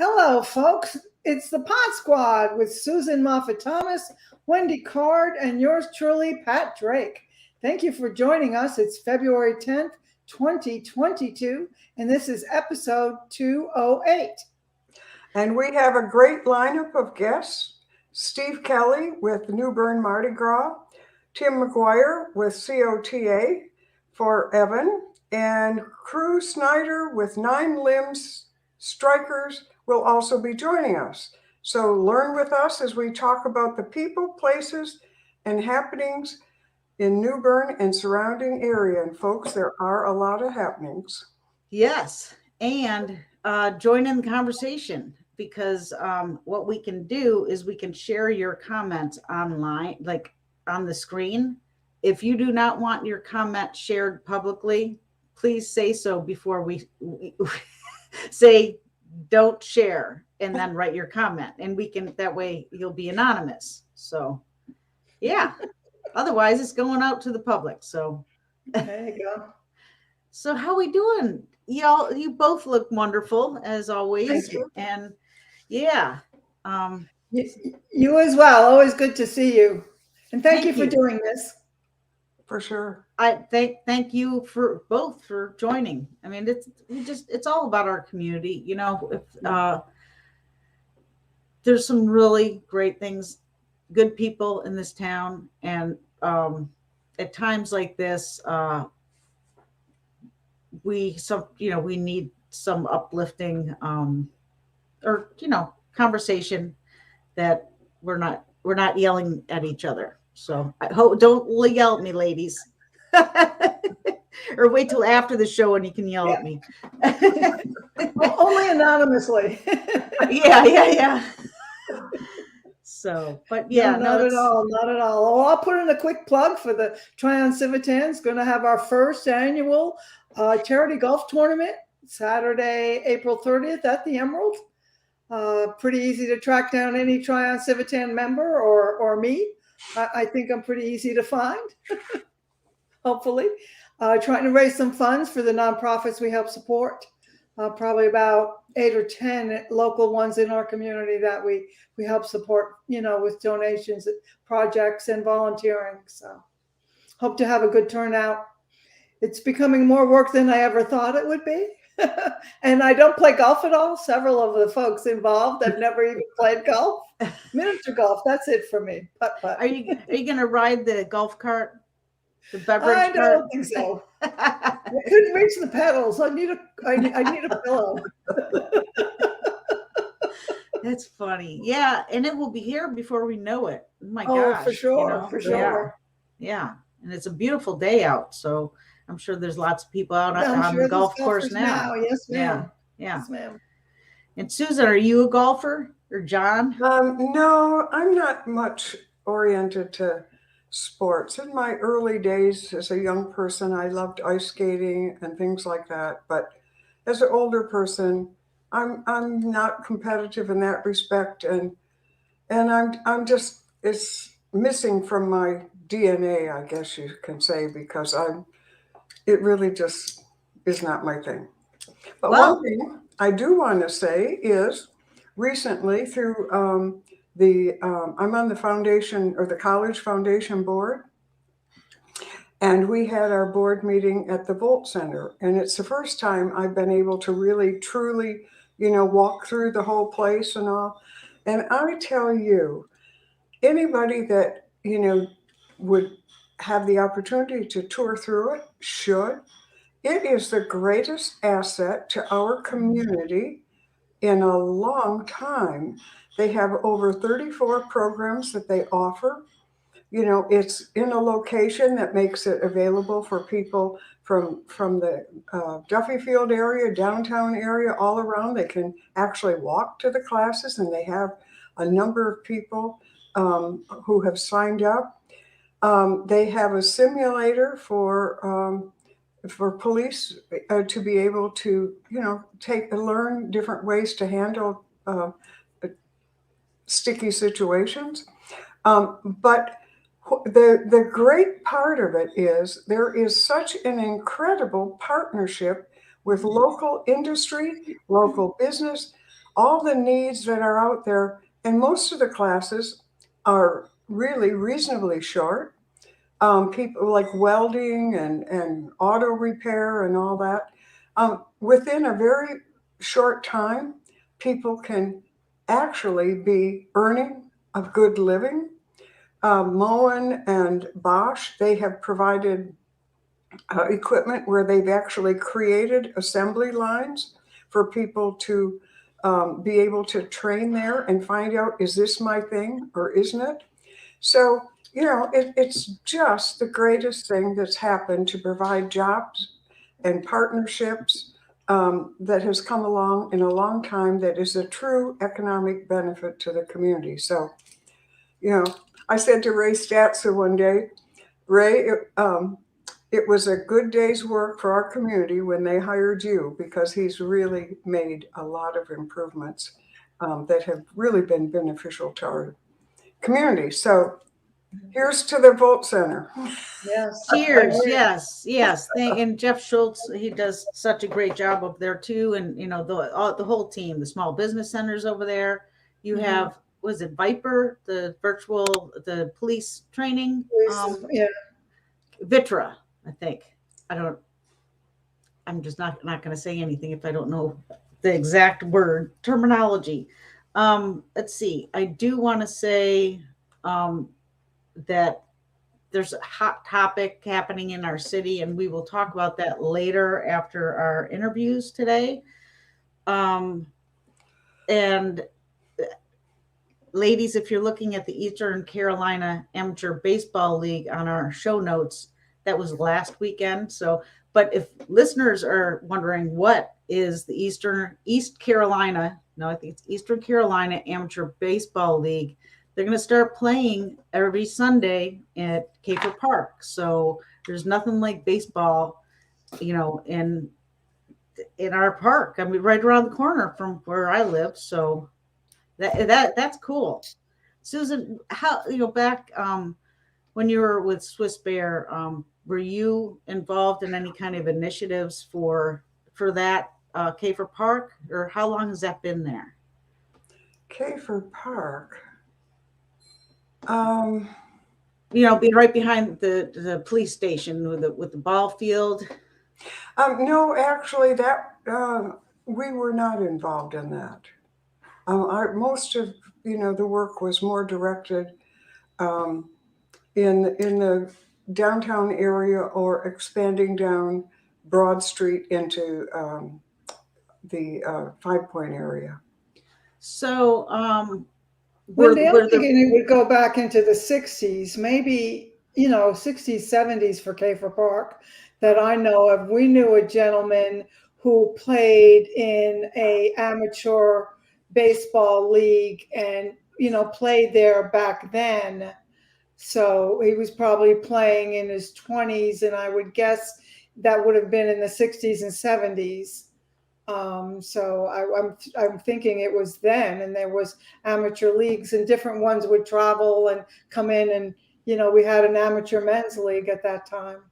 Hello, folks. It's the Podsquad with Susan Moffat-Thomas, Wendy Card, and yours truly, Pat Drake. Thank you for joining us. It's February 10th, 2022, and this is episode 208. And we have a great lineup of guests. Steve Kelly with New Bern Mardi Gras, Tim McGuire with COTA for Evan, and Crew Snyder with Nine Limbs Strikers will also be joining us. So learn with us as we talk about the people, places, and happenings in New Bern and surrounding area. And folks, there are a lot of happenings. Yes, and join in the conversation, because what we can do is we can share your comments online, like on the screen. If you do not want your comment shared publicly, please say so before we say don't share, and then write your comment, and we can, that way you'll be anonymous. So yeah, otherwise it's going out to the public. So there you go. So how we doing? Y'all, you both look wonderful as always. Thank you. And yeah. You as well. Always good to see you. And thank you for doing this. For sure. I thank you for both for joining. I mean, it's all about our community. You know, if there's some really great things, good people in this town, and at times like this, we need some uplifting or conversation that we're not yelling at each other. So I hope, don't yell at me, ladies. Or wait till after the show and you can yell at me. Well, only anonymously. Yeah. So, but yeah, no, not at all. Oh, I'll put in a quick plug for the Tryon Civitans. Going to have our first annual charity golf tournament Saturday, April 30th at the Emerald. Pretty easy to track down any Tryon Civitan member or me. I think I'm pretty easy to find, hopefully. Trying to raise some funds for the nonprofits we help support. Probably about 8 or 10 local ones in our community that we help support, with donations, projects, and volunteering. So hope to have a good turnout. It's becoming more work than I ever thought it would be. And I don't play golf at all. Several of the folks involved have never even played golf. Miniature golf, that's it for me. Putt-putt. Are you going to ride the golf cart? The beverage I cart? don't think so. I couldn't reach the pedals. I need a pillow. That's funny. Yeah, and it will be here before we know it. Oh my gosh. For sure, for sure. Yeah, and it's a beautiful day out, so I'm sure there's lots of people out on the golf course now. Yes, ma'am. Yeah. Yes, ma'am. And Susan, are you a golfer, or John? No, I'm not much oriented to sports. In my early days as a young person, I loved ice skating and things like that. But as an older person, I'm not competitive in that respect, and I'm just, it's missing from my DNA, I guess you can say, because it really just is not my thing. But one thing I do want to say is recently through I'm on the foundation or the college foundation board, and we had our board meeting at the Volt Center, and it's the first time I've been able to really truly walk through the whole place and all. And I tell you, anybody that would have the opportunity to tour through it should. It is the greatest asset to our community in a long time. They have over 34 programs that they offer. It's in a location that makes it available for people from the Duffy Field area, downtown area, all around. They can actually walk to the classes, and they have a number of people who have signed up. They have a simulator for police to be able to, learn different ways to handle sticky situations. But the great part of it is there is such an incredible partnership with local industry, local business, all the needs that are out there. And most of the classes are really reasonably short. People like welding and auto repair and all that. Within a very short time, people can actually be earning a good living. Moen and Bosch, they have provided equipment where they've actually created assembly lines for people to be able to train there and find out, is this my thing or isn't it? So, it's just the greatest thing that's happened to provide jobs and partnerships that has come along in a long time, that is a true economic benefit to the community. So, I said to Ray Statzer one day, Ray, it was a good day's work for our community when they hired you, because he's really made a lot of improvements that have really been beneficial to our community. So here's to the Vote Center. Yes. Cheers. Yes. And Jeff Schultz, he does such a great job up there too. And, the whole team, the small business centers over there. You have, was it Viper, the the police training? Yeah. Vitra, I think. I'm just not going to say anything if I don't know the exact word terminology. Let's see. I do want to say that there's a hot topic happening in our city, and we will talk about that later after our interviews today. And ladies, if you're looking at the Eastern Carolina Amateur Baseball League on our show notes, that was last weekend. So, but if listeners are wondering what is the East Carolina, no, I think it's Eastern Carolina Amateur Baseball League, they're going to start playing every Sunday at Kafer Park. So there's nothing like baseball, in our park. I mean, right around the corner from where I live. So that's cool. Susan, how, back when you were with Swiss Bear, were you involved in any kind of initiatives for that Kafer Park, or how long has that been there? Kafer Park. Being right behind the police station with the ball field. No, actually, that we were not involved in that. Most of the work was more directed in the downtown area, or expanding down Broad Street into the 5 Point area. So, Wendy, I'm thinking it would go back into the 60s, maybe, 60s, 70s for Kafer Park that I know of. We knew a gentleman who played in a amateur baseball league and, played there back then. So he was probably playing in his 20s, and I would guess that would have been in the 60s and 70s. So I'm thinking it was then, and there was amateur leagues, and different ones would travel and come in, and we had an amateur men's league at that time.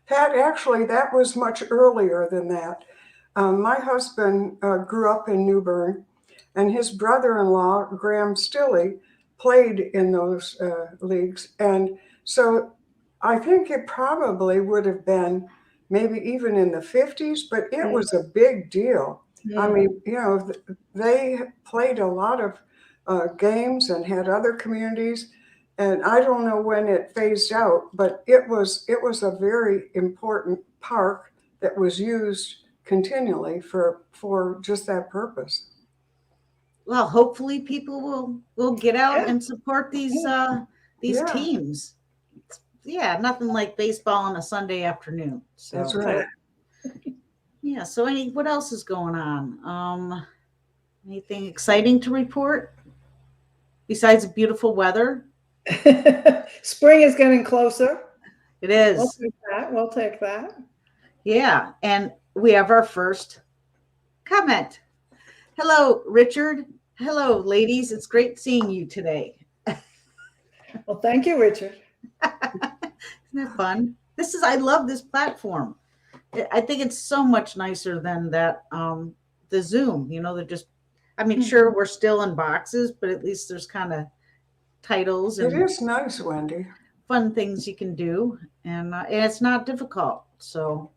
Pat, actually, that was much earlier than that. My husband grew up in New Bern, and his brother-in-law, Graham Stilley, played in those leagues. And so I think it probably would have been maybe even in the 50s, but it was a big deal. I mean, they played a lot of games and had other communities. And I don't know when it phased out, but it was a very important park that was used continually for just that purpose. Well, hopefully people will get out and support these teams. Yeah, nothing like baseball on a Sunday afternoon. So. That's right. Yeah. So what else is going on? Anything exciting to report besides beautiful weather? Spring is getting closer. It is. We'll take that. Yeah. And we have our first comment. Hello, Richard. Hello, ladies. It's great seeing you today. Well, thank you, Richard. Isn't that fun? I love this platform. I think it's so much nicer than that, the Zoom, they're just I mean, sure, we're still in boxes, but at least there's kind of titles It and is nice, Wendy. fun things you can do, and it's not difficult. So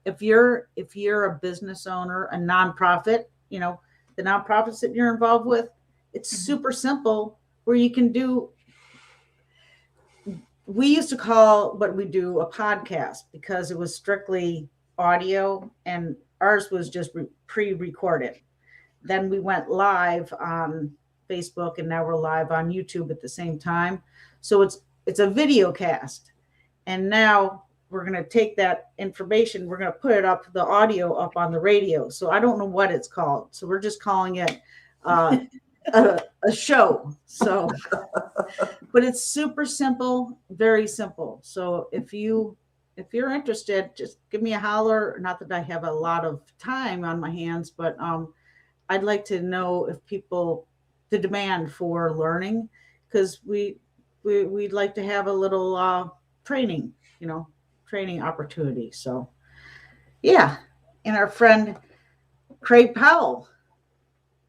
if you're a business owner, a nonprofit, you know, the nonprofits that you're involved with, it's super simple where you can do. We used to call what we do a podcast because it was strictly audio, and ours was just pre-recorded. Then we went live on Facebook, and now we're live on YouTube at the same time. So it's a video cast. And now we're going to take that information, we're going to put it up, the audio up on the radio. So I don't know what it's called. So we're just calling it a show. So, but it's super simple, very simple. So if you're interested, just give me a holler. Not that I have a lot of time on my hands, but I'd like to know if the demand for learning, because we'd like to have a little training opportunity. So yeah. And our friend Craig Powell,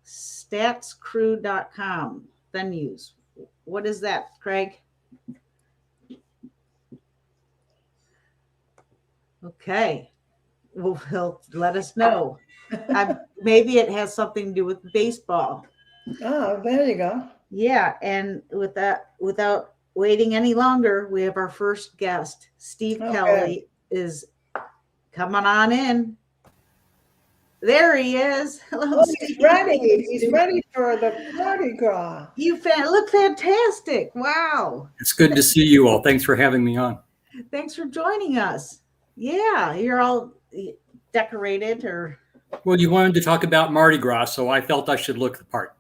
statscrew.com venues. What is that, Craig? Okay. Well, he'll let us know. Maybe it has something to do with baseball. Oh, there you go. Yeah. And with that, without waiting any longer, we have our first guest. Steve Kelly is coming on in. There he is. Hello, Steve. He's ready. He's ready for the Mardi Gras. You look fantastic. Wow. It's good to see you all. Thanks for having me on. Thanks for joining us. Yeah, you're all decorated, or Well, you wanted to talk about Mardi Gras, so I felt I should look the part.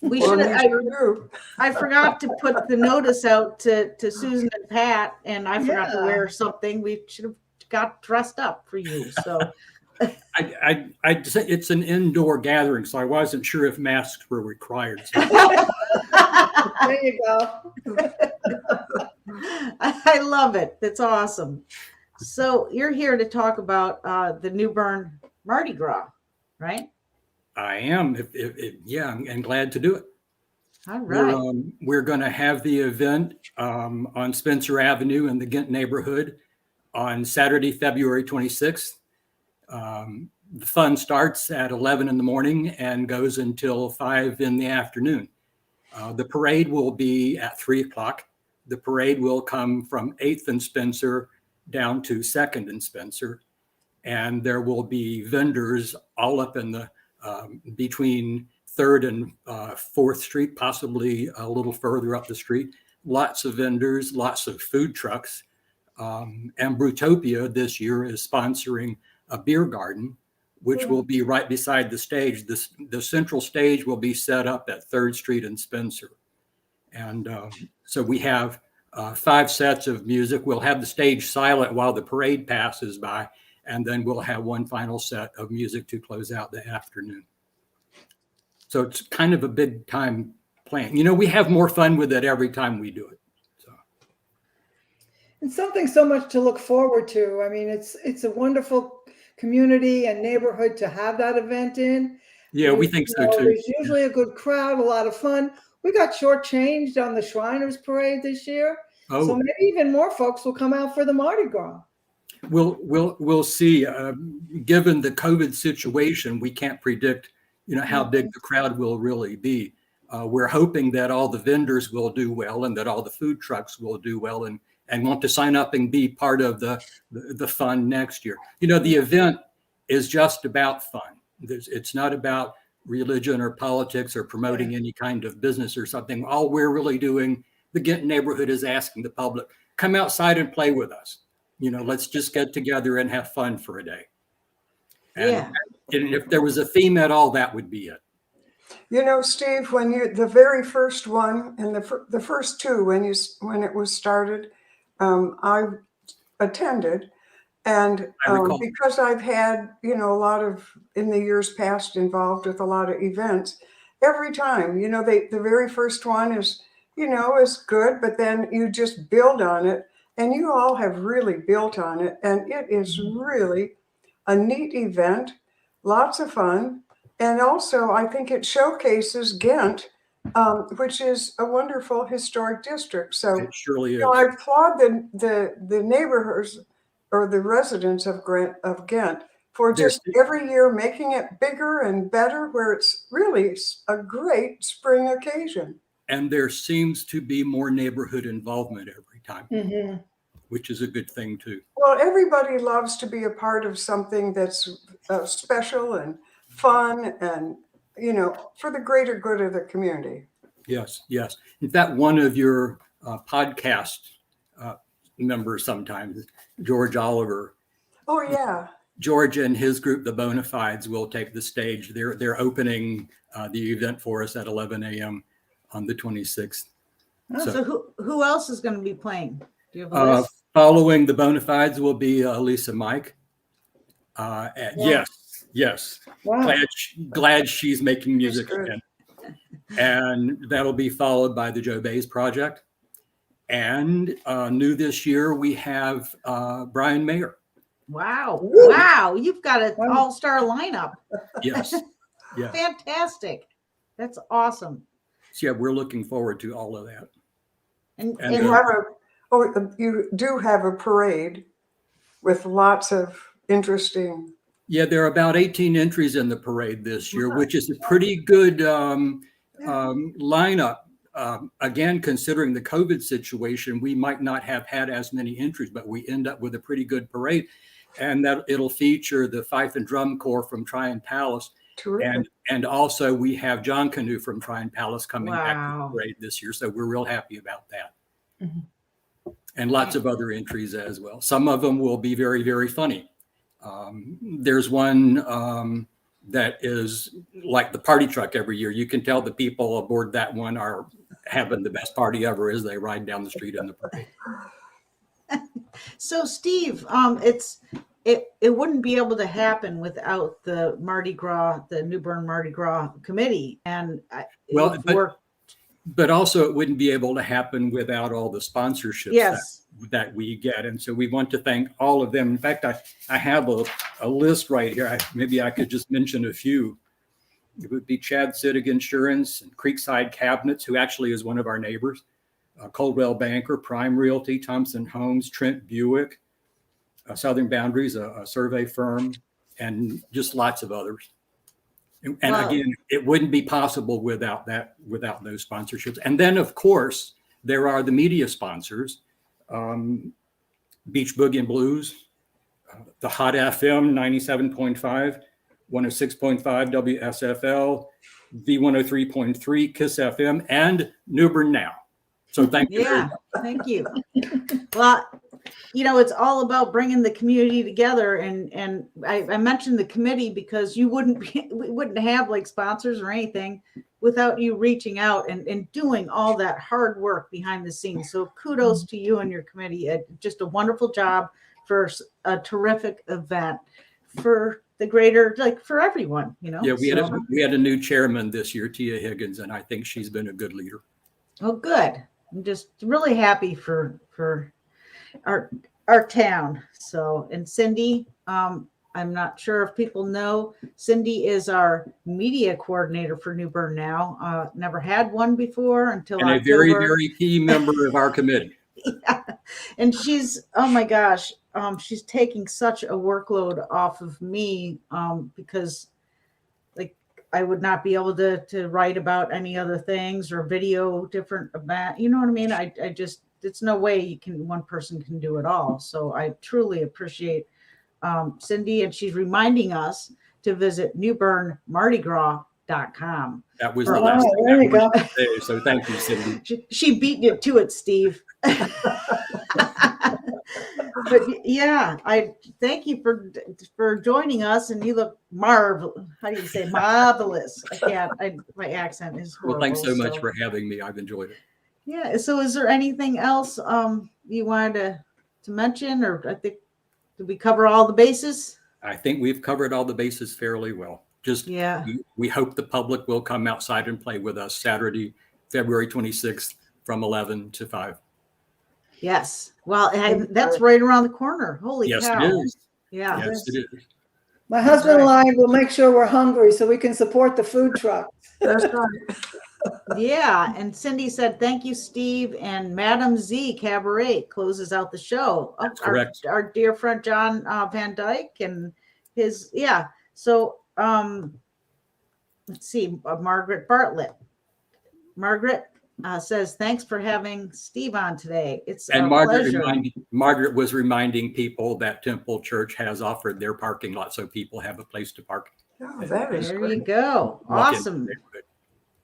we Well, should. you sure do. I forgot to put the notice out to Susan and Pat, and I forgot to wear something. We should have got dressed up for you. So It's an indoor gathering, so I wasn't sure if masks were required. So. There you go. I love it. That's awesome. So you're here to talk about the new Bern Mardi Gras, right? I am. Yeah, I'm glad to do it. All right. We're going to have the event on Spencer Avenue in the Ghent neighborhood on Saturday, February 26th. The fun starts at 11 in the morning and goes until 5 in the afternoon. The parade will be at 3 o'clock. The parade will come from 8th and Spencer down to 2nd and Spencer. And there will be vendors all up in the between 3rd and 4th Street, possibly a little further up the street. Lots of vendors, lots of food trucks. And Brutopia this year is sponsoring a beer garden, which will be right beside the stage. The central stage will be set up at 3rd Street and Spencer. And so we have 5 sets of music. We'll have the stage silent while the parade passes by, and then we'll have one final set of music to close out the afternoon. So it's kind of a big time plan. You know, we have more fun with it every time we do it. So. And something so much to look forward to. I mean, it's a wonderful community and neighborhood to have that event in. Yeah, we think so too. There's usually a good crowd, a lot of fun. We got shortchanged on the Shriners Parade this year. Oh. So maybe even more folks will come out for the Mardi Gras. We'll see. Given the COVID situation, we can't predict, how big the crowd will really be. We're hoping that all the vendors will do well and that all the food trucks will do well and want to sign up and be part of the fun next year. The event is just about fun. It's not about religion or politics or promoting any kind of business or something. All we're really doing, the Ghent neighborhood, is asking the public, come outside and play with us. Let's just get together and have fun for a day. And if there was a theme at all, that would be it. Steve, when the very first one and the first two, when it was started, I attended, and because I've had a lot of, in the years past, involved with a lot of events. Every time, the very first one is good, but then you just build on it, and you all have really built on it, and it is really a neat event, lots of fun. And also, I think it showcases Ghent, which is a wonderful historic district. So, It surely is. I applaud the neighborhoods or the residents of Ghent for just every year making it bigger and better, where it's really a great spring occasion. And there seems to be more neighborhood involvement every time, Mhm. which is a good thing too. Well, everybody loves to be a part of something that's special and fun and, for the greater good of the community. Yes, yes. In fact, one of your podcast members sometimes, George Oliver. Oh, yeah. George and his group, the Bonafides, will take the stage. They're opening the event for us at 11 a.m. on the 26th. So who else is going to be playing? Do you have a list? Following the Bonafides will be Lisa Mike. Yes. Wow. Glad she's making music again. And that'll be followed by the Joe Bays Project. And new this year, we have Brian Mayer. Wow. Woo. Wow. You've got an all-star lineup. Yes. Yeah. Fantastic. That's awesome. So yeah, we're looking forward to all of that. And you do have a parade with lots of interesting. Yeah, there are about 18 entries in the parade this year, which is a pretty good lineup. Again, considering the COVID situation, we might not have had as many entries, but we end up with a pretty good parade. And that it'll feature the Fife and Drum Corps from Tryon Palace. And also we have John Canoe from Tryon Palace coming back to the parade this year. So we're real happy about that. Mm-hmm. And lots of other entries as well. Some of them will be very, very funny. There's one that is like the party truck every year. You can tell the people aboard that one are having the best party ever as they ride down the street in the parade. So Steve, it wouldn't be able to happen without the Mardi Gras, the New Bern Mardi Gras committee. And but also it wouldn't be able to happen without all the sponsorships that we get. And so we want to thank all of them. In fact, I have a list right here. Maybe I could just mention a few. It would be Chad Sittig Insurance and Creekside Cabinets, who actually is one of our neighbors. Coldwell Banker, Prime Realty, Thompson Homes, Trent Buick, Southern Boundaries, a survey firm, and just lots of others. And again, it wouldn't be possible without those sponsorships. And then, of course, there are the media sponsors, Beach Boogie and Blues, the Hot FM 97.5, 106.5 WSFL, V103.3 KISS FM, and New Bern Now. So thank you. Yeah, thank you. Well, it's all about bringing the community together. And I mentioned the committee because we wouldn't have like sponsors or anything without you reaching out and doing all that hard work behind the scenes. So kudos to you and your committee. Just a wonderful job for a terrific event for the greater, for everyone, Yeah, we had a new chairman this year, Tia Higgins, and I think she's been a good leader. Oh, good. I'm just really happy for our town. So, and Cindy, I'm not sure if people know, Cindy is our media coordinator for New Bern Now. Never had one before until and October. A very, very key member of our committee. Yeah. And she's, oh my gosh, she's taking such a workload off of me because I would not be able to write about any other things or video different event. You know what I mean? I just, it's no way one person can do it all. So I truly appreciate Cindy, and she's reminding us to visit newbernmardigras.com. That was the last thing there you go. Say, so thank you, Cindy. She beat you to it, Steve. But yeah, I thank you for joining us, and you look marvelous. How do you say marvelous? My accent is horrible. Well, thanks so much for having me. I've enjoyed it. Yeah. So, is there anything else you wanted to mention, or I think did we cover all the bases? I think we've covered all the bases fairly well. Just we hope the public will come outside and play with us Saturday, February 26th from 11 to 5. Yes. Well, that's right around the corner. Holy cow. Yes, it is. Yeah. Yes, it is. My husband and I will make sure we're hungry so we can support the food truck. That's right. Yeah, and Cindy said, thank you, Steve. And Madam Z Cabaret closes out the show. That's correct. Our dear friend John Van Dyke and his, yeah. So let's see, Margaret Bartlett. Margaret says, thanks for having Steve on today. It's a pleasure. Margaret was reminding people that Temple Church has offered their parking lot so people have a place to park. Oh, that is There great. you go. Awesome.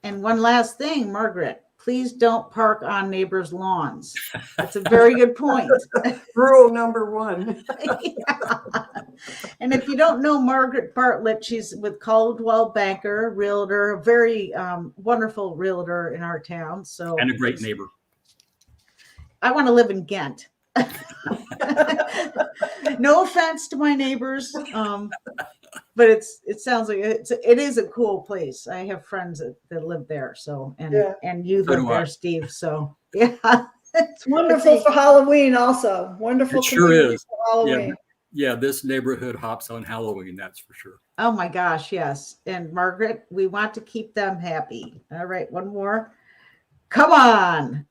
And one last thing, Margaret, please don't park on neighbors' lawns. That's a very good point. Rule number 1. Yeah. And if you don't know Margaret Bartlett, she's with Caldwell Banker, realtor, a very wonderful realtor in our town. So, And a great neighbor. I want to live in Ghent. No offense to my neighbors, but it sounds like it is a cool place. I have friends that live there, so and you live there, Steve. So yeah, It's wonderful for Halloween also. Wonderful. It sure is. For Halloween. Yeah, this neighborhood hops on Halloween, that's for sure. Oh my gosh, yes. And Margaret, we want to keep them happy. All right, one more. Come on.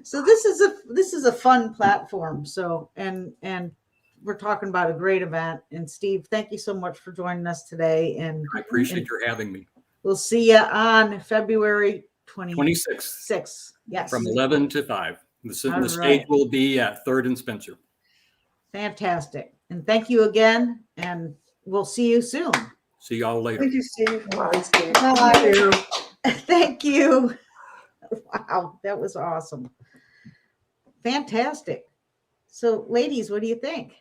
So this is a fun platform. So and we're talking about a great event. And Steve, thank you so much for joining us today. And I appreciate your having me. We'll see you on February 26th. Yes. From 11 to 5. The All stage right. will be at 3rd and Spencer. Fantastic. And thank you again. And we'll see you soon. See y'all later. Thank you, Steve. Bye, Steve. Bye. Thank you. Thank you. Wow, that was awesome. Fantastic. So, ladies, what do you think?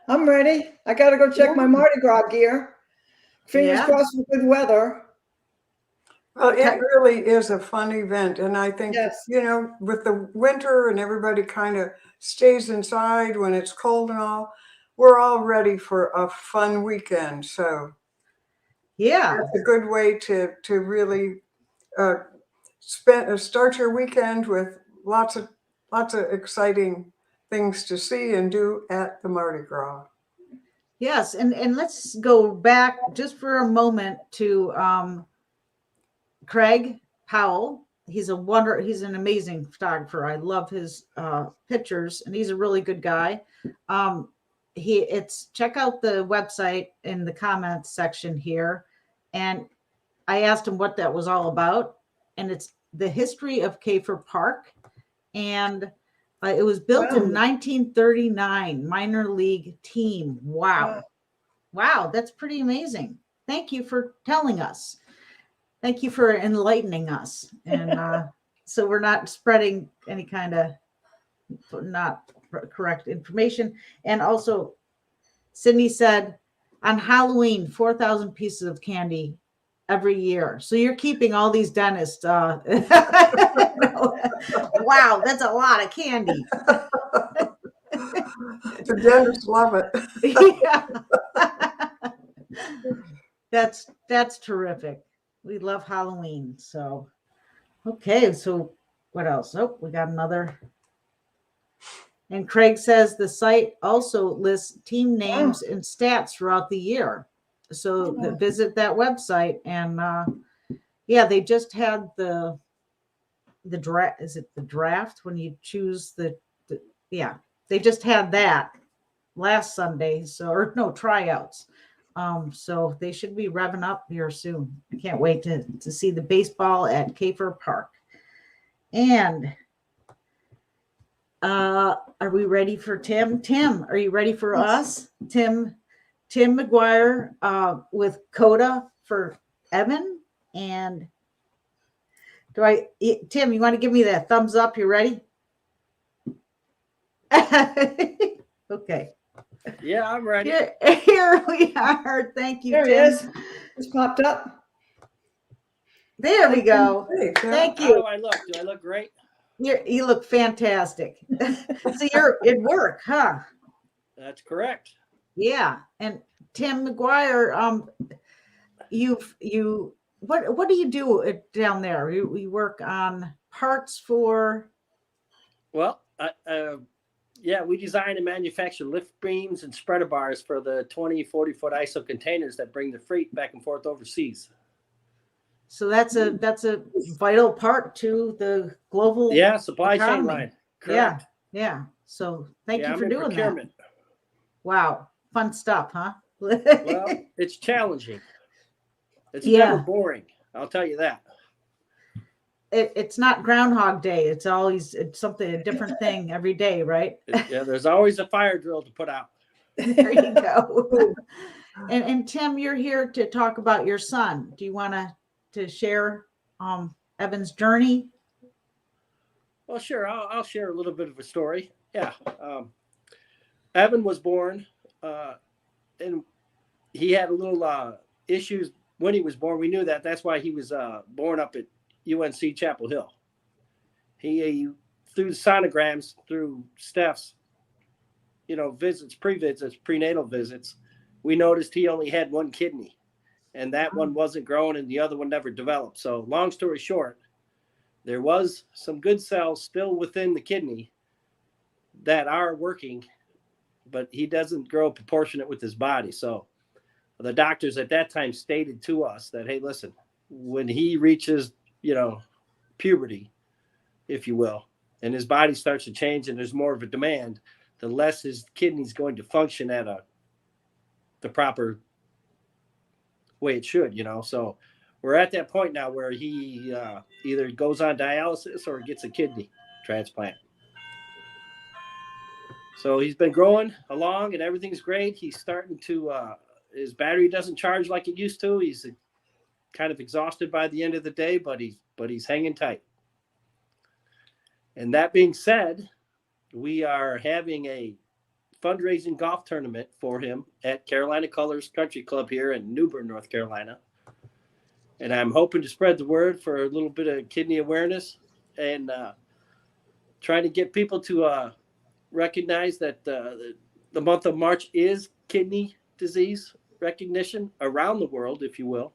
I'm ready. I got to go check my Mardi Gras gear. Fingers Yeah. crossed for good weather. Well, it really is a fun event. And I think, Yes. with the winter and everybody kind of stays inside when it's cold and all, we're all ready for a fun weekend. So Yeah. it's a good way to really start your weekend with lots of exciting things to see and do at the Mardi Gras. Yes. And let's go back just for a moment to Craig Powell. He's an amazing photographer. I love his pictures, and he's a really good guy. Check out the website in the comments section here. And I asked him what that was all about. And it's the history of Kafer Park. And it was built in 1939, minor league team. Wow. Wow, that's pretty amazing. Thank you for telling us. Thank you for enlightening us. And so we're not spreading any kind of not correct information. And also, Sydney said, on Halloween, 4,000 pieces of candy every year. So you're keeping all these dentists. Wow, that's a lot of candy. The dentists love it. Yeah. That's terrific. We love Halloween. So, okay. So what else? Oh, we got another. And Craig says the site also lists team names and stats throughout the year. So visit that website. And yeah, they just had the draft. Is it the draft when you choose yeah, they just had that last Sunday. So, tryouts. So they should be revving up here soon. I can't wait to see the baseball at Kafer Park. And are we ready for Tim? Tim, are you ready for us? Tim McGuire with COTA for Evan. And Tim, you want to give me that thumbs up? You ready? Okay. Yeah, I'm ready. Here we are. Thank you, There Tim. it is. It's popped up. There we go. Hey, Tim. Thank How you. do I look? Do I look great? You look fantastic. So you're at work, huh? That's correct. Yeah. And Tim McGuire, what do you do down there? You work on parts for. Well, Yeah, we design and manufacture lift beams and spreader bars for the 20, 40-foot ISO containers that bring the freight back and forth overseas. So that's a vital part to the global Yeah, supply chain economy. line. Correct. Yeah. So thank you I'm for in doing procurement. that. Wow. Fun stuff, huh? Well, it's challenging. It's Yeah. never boring. I'll tell you that. It's not Groundhog Day. It's something, a different thing every day, right? Yeah, there's always a fire drill to put out. There you go. And Tim, you're here to talk about your son. Do you want to share Evan's journey? Well, sure. I'll share a little bit of a story. Yeah. Evan was born, and he had a little issues when he was born. We knew that. That's why he was born up at UNC Chapel Hill. He through the sonograms, through Steph's, visits, prenatal visits, we noticed he only had one kidney, and that one wasn't growing, and the other one never developed. So, long story short, there was some good cells still within the kidney that are working, but he doesn't grow proportionate with his body. So, the doctors at that time stated to us that, hey, listen, when he reaches puberty, if you will, and his body starts to change and there's more of a demand, the less his kidney's going to function at the proper way it should, So we're at that point now where he either goes on dialysis or gets a kidney transplant. So he's been growing along and everything's great. He's starting to, his battery doesn't charge like it used to. He's kind of exhausted by the end of the day, but he's hanging tight. And that being said, we are having a fundraising golf tournament for him at Carolina Colors Country Club here in New Bern, North Carolina. And I'm hoping to spread the word for a little bit of kidney awareness and trying to get people to recognize that the month of March is kidney disease recognition around the world, if you will.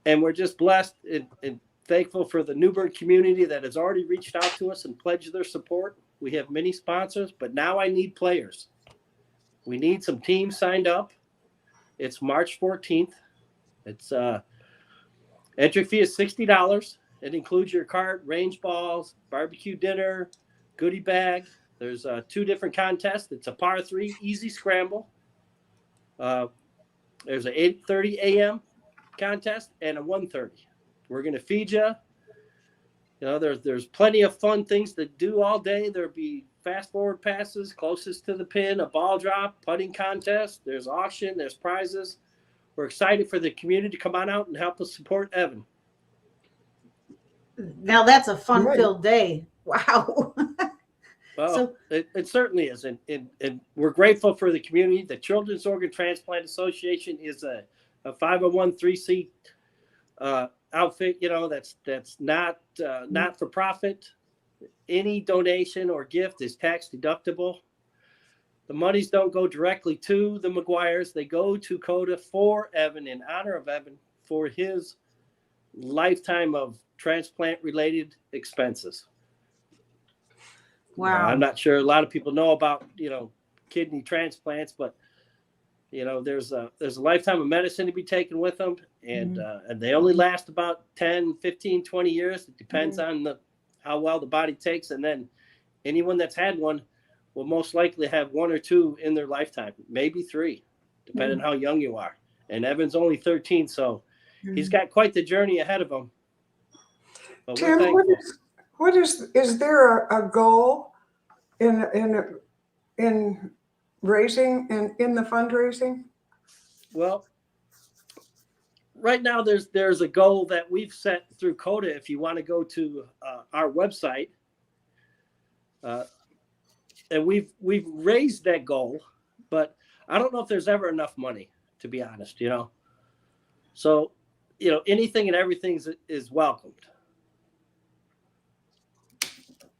And we're just blessed and thankful for the New Bern community that has already reached out to us and pledged their support. We have many sponsors, but now I need players. We need some teams signed up. It's March 14th. It's entry fee is $60. It includes your cart, range balls, barbecue dinner, goodie bag. There's 2 different contests. It's a par 3 easy scramble. There's an 8:30 a.m. contest and a 1:30. We're going to feed you. There's plenty of fun things to do all day. There'll be fast forward passes, closest to the pin, a ball drop, putting contest. There's auction, there's prizes. We're excited for the community to come on out and help us support Evan. Now that's a fun-filled day. Wow. Well, it certainly is. And we're grateful for the community. The Children's Organ Transplant Association is a 501(c)(3) outfit, that's not for profit. Any donation or gift is tax deductible. The monies don't go directly to the McGuires. They go to COTA for Evan, in honor of Evan, for his lifetime of transplant-related expenses. Wow. I'm not sure a lot of people know about, kidney transplants, but there's a lifetime of medicine to be taken with them, and they only last about 10, 15, 20 years. It depends on how well the body takes, and then anyone that's had one will most likely have 1 or 2 in their lifetime, maybe 3, depending on how young you are. And Evan's only 13, so he's got quite the journey ahead of him. But Tim, is there a goal in raising in the fundraising? Well, right now there's a goal that we've set through COTA. If you want to go to our website, and we've raised that goal, but I don't know if there's ever enough money, to be honest. So anything and everything is welcomed.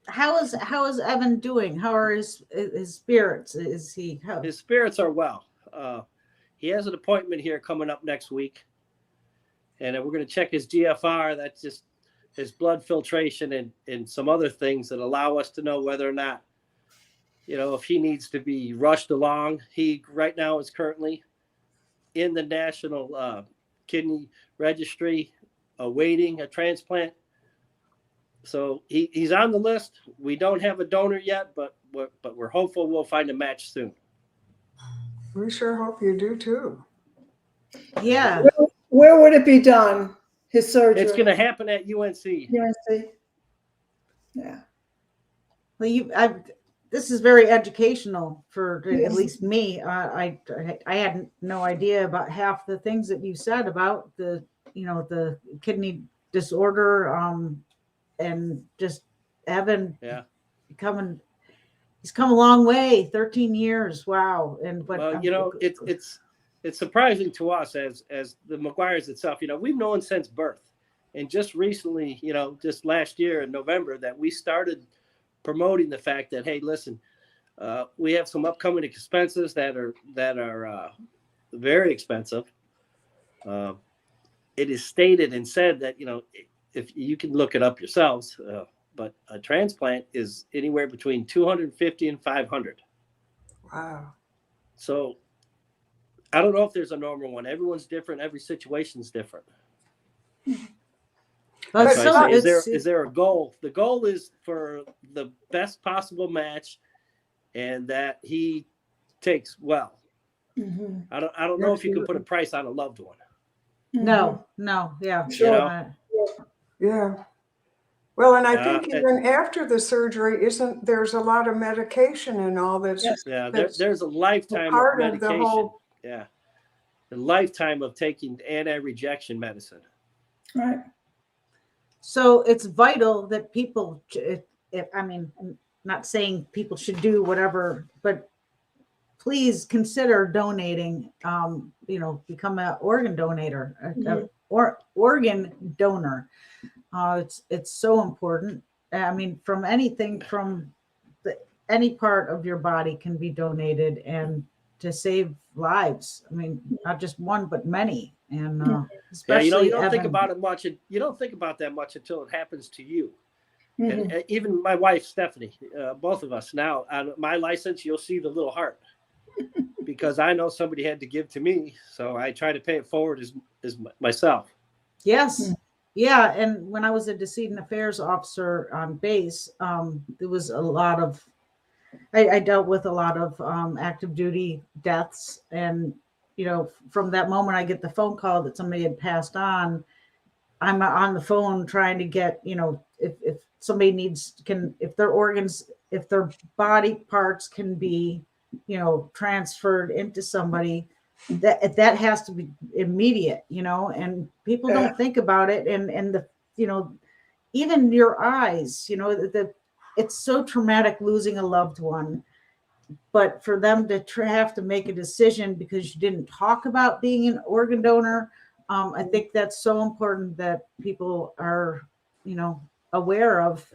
How is Evan doing? How are his spirits? His spirits are well. He has an appointment here coming up next week, and we're going to check his GFR. That's just his blood filtration and some other things that allow us to know whether or not if he needs to be rushed along. He right now is currently in the National Kidney Registry awaiting a transplant. So he's on the list. We don't have a donor yet, but we're hopeful we'll find a match soon. We sure hope you do too. Yeah. Where would it be done? His surgery? It's going to happen at UNC. UNC. Yeah. Well, this is very educational for Yes. at least me. I had no idea about half the things that you said about the kidney disorder, and just Evan he's come a long way. 13 years. Wow. And it's surprising to us as the McGuires itself. We've known since birth, and just recently, just last year in November, that we started promoting the fact that, hey, listen, we have some upcoming expenses that are very expensive. It is stated and said that if you can look it up yourselves, but a transplant is anywhere between $250 and $500. Wow. So I don't know if there's a normal one. Everyone's different. Every situation's different. But So I say, is there a goal? The goal is for the best possible match, and that he takes well. Mm-hmm. I don't know if you can put a price on a loved one. no, yeah. Sure. Yeah. Well, and I think even after the surgery, there's a lot of medication and all that's Yes. Yeah, there's a lifetime of part of medication. the whole. Yeah, a lifetime of taking anti-rejection medicine. Right. So it's vital that people, I'm not saying people should do whatever, but please consider donating, become an organ donor, organ donor. It's so important. From anything, from any part of your body can be donated and to save lives. Not just one, but many. And especially you don't think about it much. You don't think about that much until it happens to you. Mm-hmm. And even my wife, Stephanie, both of us now on my license, you'll see the little heart because I know somebody had to give to me. So I try to pay it forward as myself. Yes. Mm-hmm. Yeah. And when I was a decedent affairs officer on base, there was a lot of, I dealt with a lot of active duty deaths. And, from that moment I get the phone call that somebody had passed on, I'm on the phone trying to get, if somebody if their organs, if their body parts can be, transferred into somebody, that has to be immediate, and people don't think about it. And the, even your eyes, it's so traumatic losing a loved one, but for them to have to make a decision because you didn't talk about being an organ donor, I think that's so important that people are, aware of.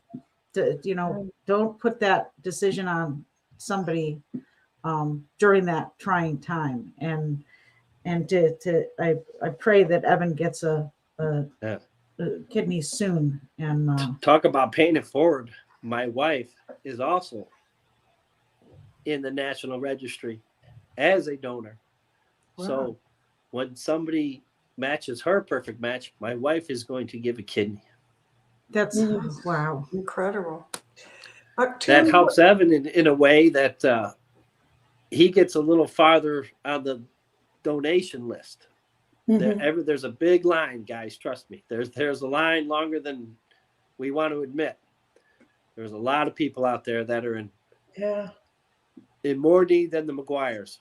Don't put that decision on somebody during that trying time. And I pray that Evan gets a kidney soon. And talk about paying it forward. My wife is also in the National Registry as a donor. Wow. So when somebody matches her perfect match, my wife is going to give a kidney. that's wow. Incredible. That helps Evan in a way that he gets a little farther on the donation list. Mm-hmm. There's a big line, guys. Trust me. There's a line longer than we want to admit. There's a lot of people out there that are in more need than the McGuires.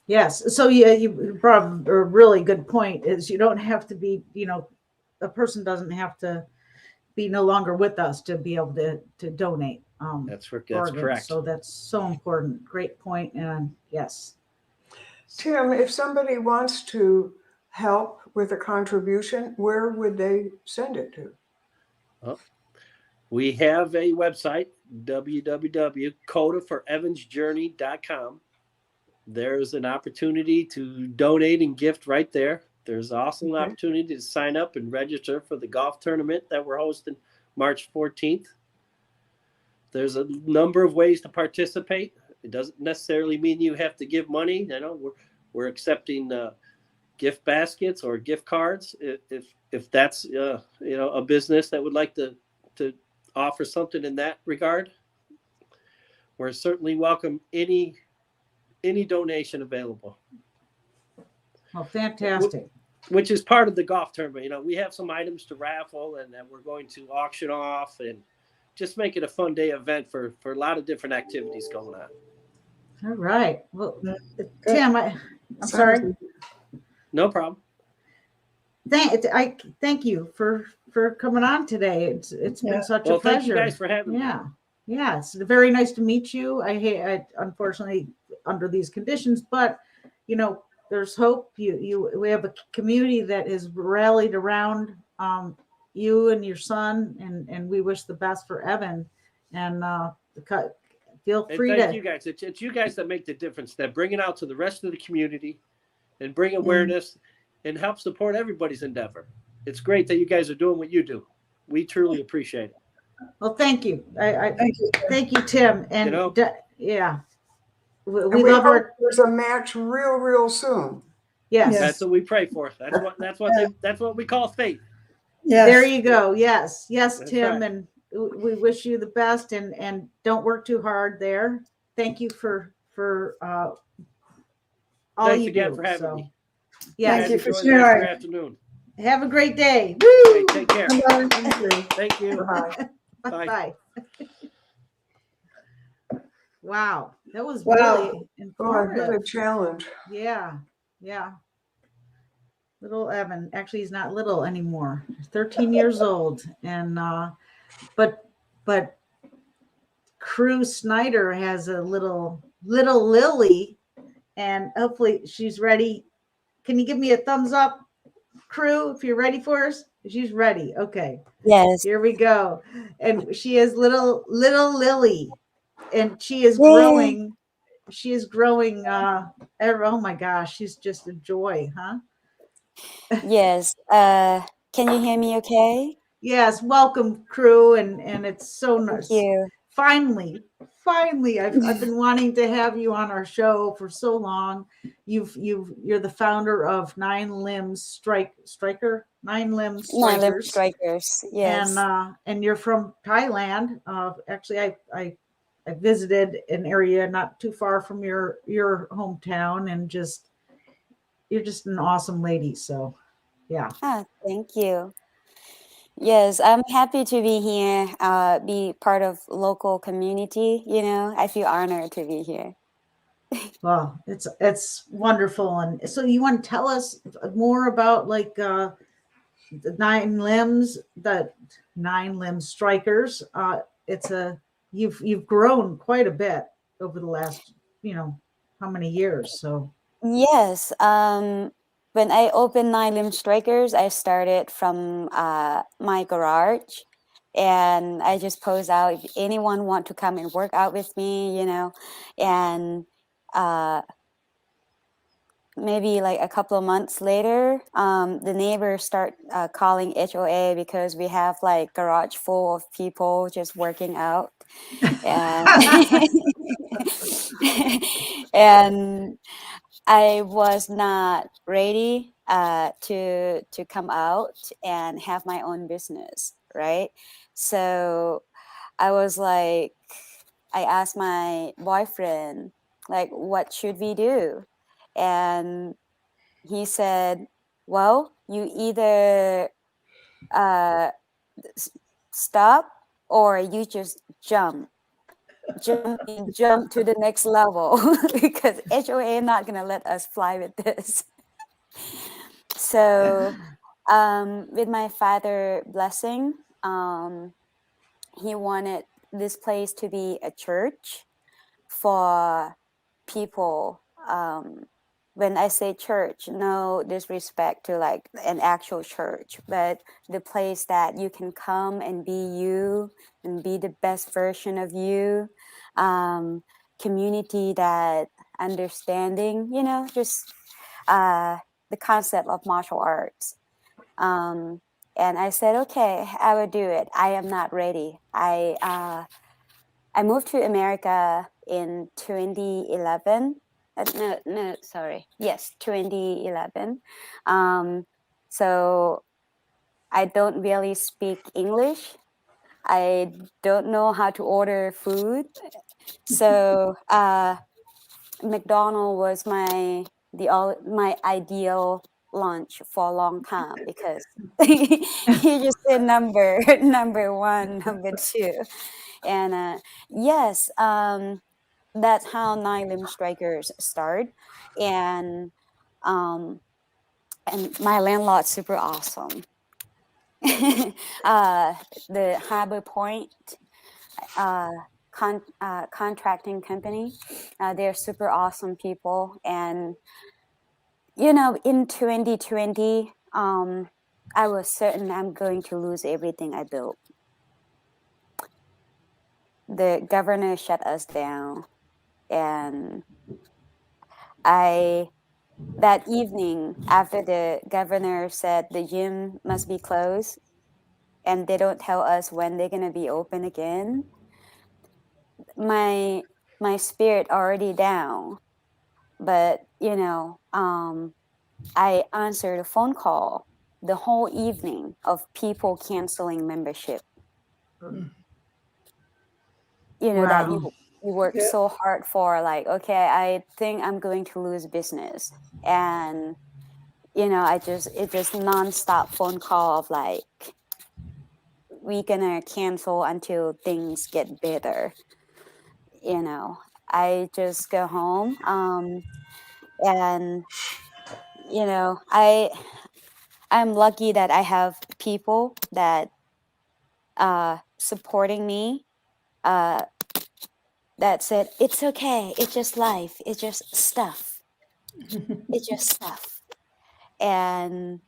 Yes. So you brought up a really good point. Is you don't have to be, a person doesn't have to be no longer with us to be able to donate. That's organs. correct. So that's so important. Great point. And yes. Tim, if somebody wants to help with a contribution, where would they send it to? We have a website, www.COTAforevansjourney.com. There's an opportunity to donate and gift right there. There's also an opportunity to sign up and register for the golf tournament that we're hosting March 14th. there's a number of ways to participate. It doesn't necessarily mean you have to give money. You know, we're accepting gift baskets or gift cards if that's a business that would like to offer something in that regard. We're certainly welcome any donation available. Well, fantastic. Which is part of the golf tournament. You know, we have some items to raffle and that we're going to auction off and just make it a fun day event for a lot of different activities going on. All right. Well, Tim, I'm sorry. No problem. Thank you for coming on today. It's been such a pleasure. Thank you guys for having me. Yeah. It's very nice to meet you. I unfortunately under these conditions, but there's hope. We have a community that is rallied around you and your son, and we wish the best for Evan. And feel free to. Thank you guys. It's you guys that make the difference. That bring it out to the rest of the community, and bring awareness, and help support everybody's endeavor. It's great that you guys are doing what you do. We truly appreciate it. Well, thank you. Thank you, Tim. And yeah. We love hope there's a match real soon. Yes. That's what we pray for. That's what we call faith. Yes. There you go. Yes, That's Tim, right. and we wish you the best. And don't work too hard there. Thank you for all Thanks you again do. for having me. Yes. Thank you for Enjoy the rest of your sharing. afternoon. Have a great day. Woo! Okay, take care. Thank you. Bye. Bye. Wow, that was Wow. really Oh, I've informative. got a challenge. Yeah. Little Evan. Actually, he's not little anymore. He's 13 years old. And but Crew Snyder has a little Lily, and hopefully she's ready. Can you give me a thumbs up, Crew, if you're ready for us? She's ready. Okay. Yes. Here we go. And she is little Lily, and she is Yay. growing. She is growing. Oh my gosh, she's just a joy, huh? Yes. Can you hear me okay? Yes. Welcome, Crew, and it's so nice. Thank you. Finally, I've been wanting to have you on our show for so long. You're the founder of Nine Limbs Strikers. Nine Limb Strikers. Yes. And you're from Thailand. Actually, I visited an area not too far from your hometown, and you're just an awesome lady. So, yeah. Thank you. Yes, I'm happy to be here, be part of local community. I feel honored to be here. Well, it's wonderful. And so you want to tell us more about the Nine Limbs Strikers. You've grown quite a bit over the last, how many years? So Yes. When I opened Nine Limb Strikers, I started from my garage, and I just posed out if anyone want to come and work out with me, and maybe like a couple of months later, the neighbors start calling HOA because we have like garage full of people just working out, and and I was not ready to come out and have my own business, right? So I was like, I asked my boyfriend, like, what should we do? And he said, well, you either stop or you just jump to the next level because HOA not gonna let us fly with this. So with my father blessing, he wanted this place to be a church for people. When I say church, no disrespect to like an actual church, but the place that you can come and be you and be the best version of you. Community that understanding, just the concept of martial arts. And I said, okay, I will do it. I am not ready. I I moved to America in 2011. No, sorry. Yes, 2011. So I don't really speak English. I don't know how to order food. So McDonald's was my ideal lunch for a long time because you just said number one, number two, and yes, that's how Nine Limb Strikers start, and um, and my landlord's super awesome. The Harbor Point contracting company, they're super awesome people, and in 2020, I was certain I'm going to lose everything I built. The governor shut us down, and that evening, after the governor said the gym must be closed and they don't tell us when they're going to be open again, my spirit already down. But I answered a phone call the whole evening of people canceling membership. That Wow. you work Yeah. so hard for, like, okay, I think I'm going to lose business, and it just nonstop phone call of like, we gonna cancel until things get better. I just go home, and I'm lucky that I have people that supporting me, that said, it's okay, it's just life, it's just stuff. It's just stuff. And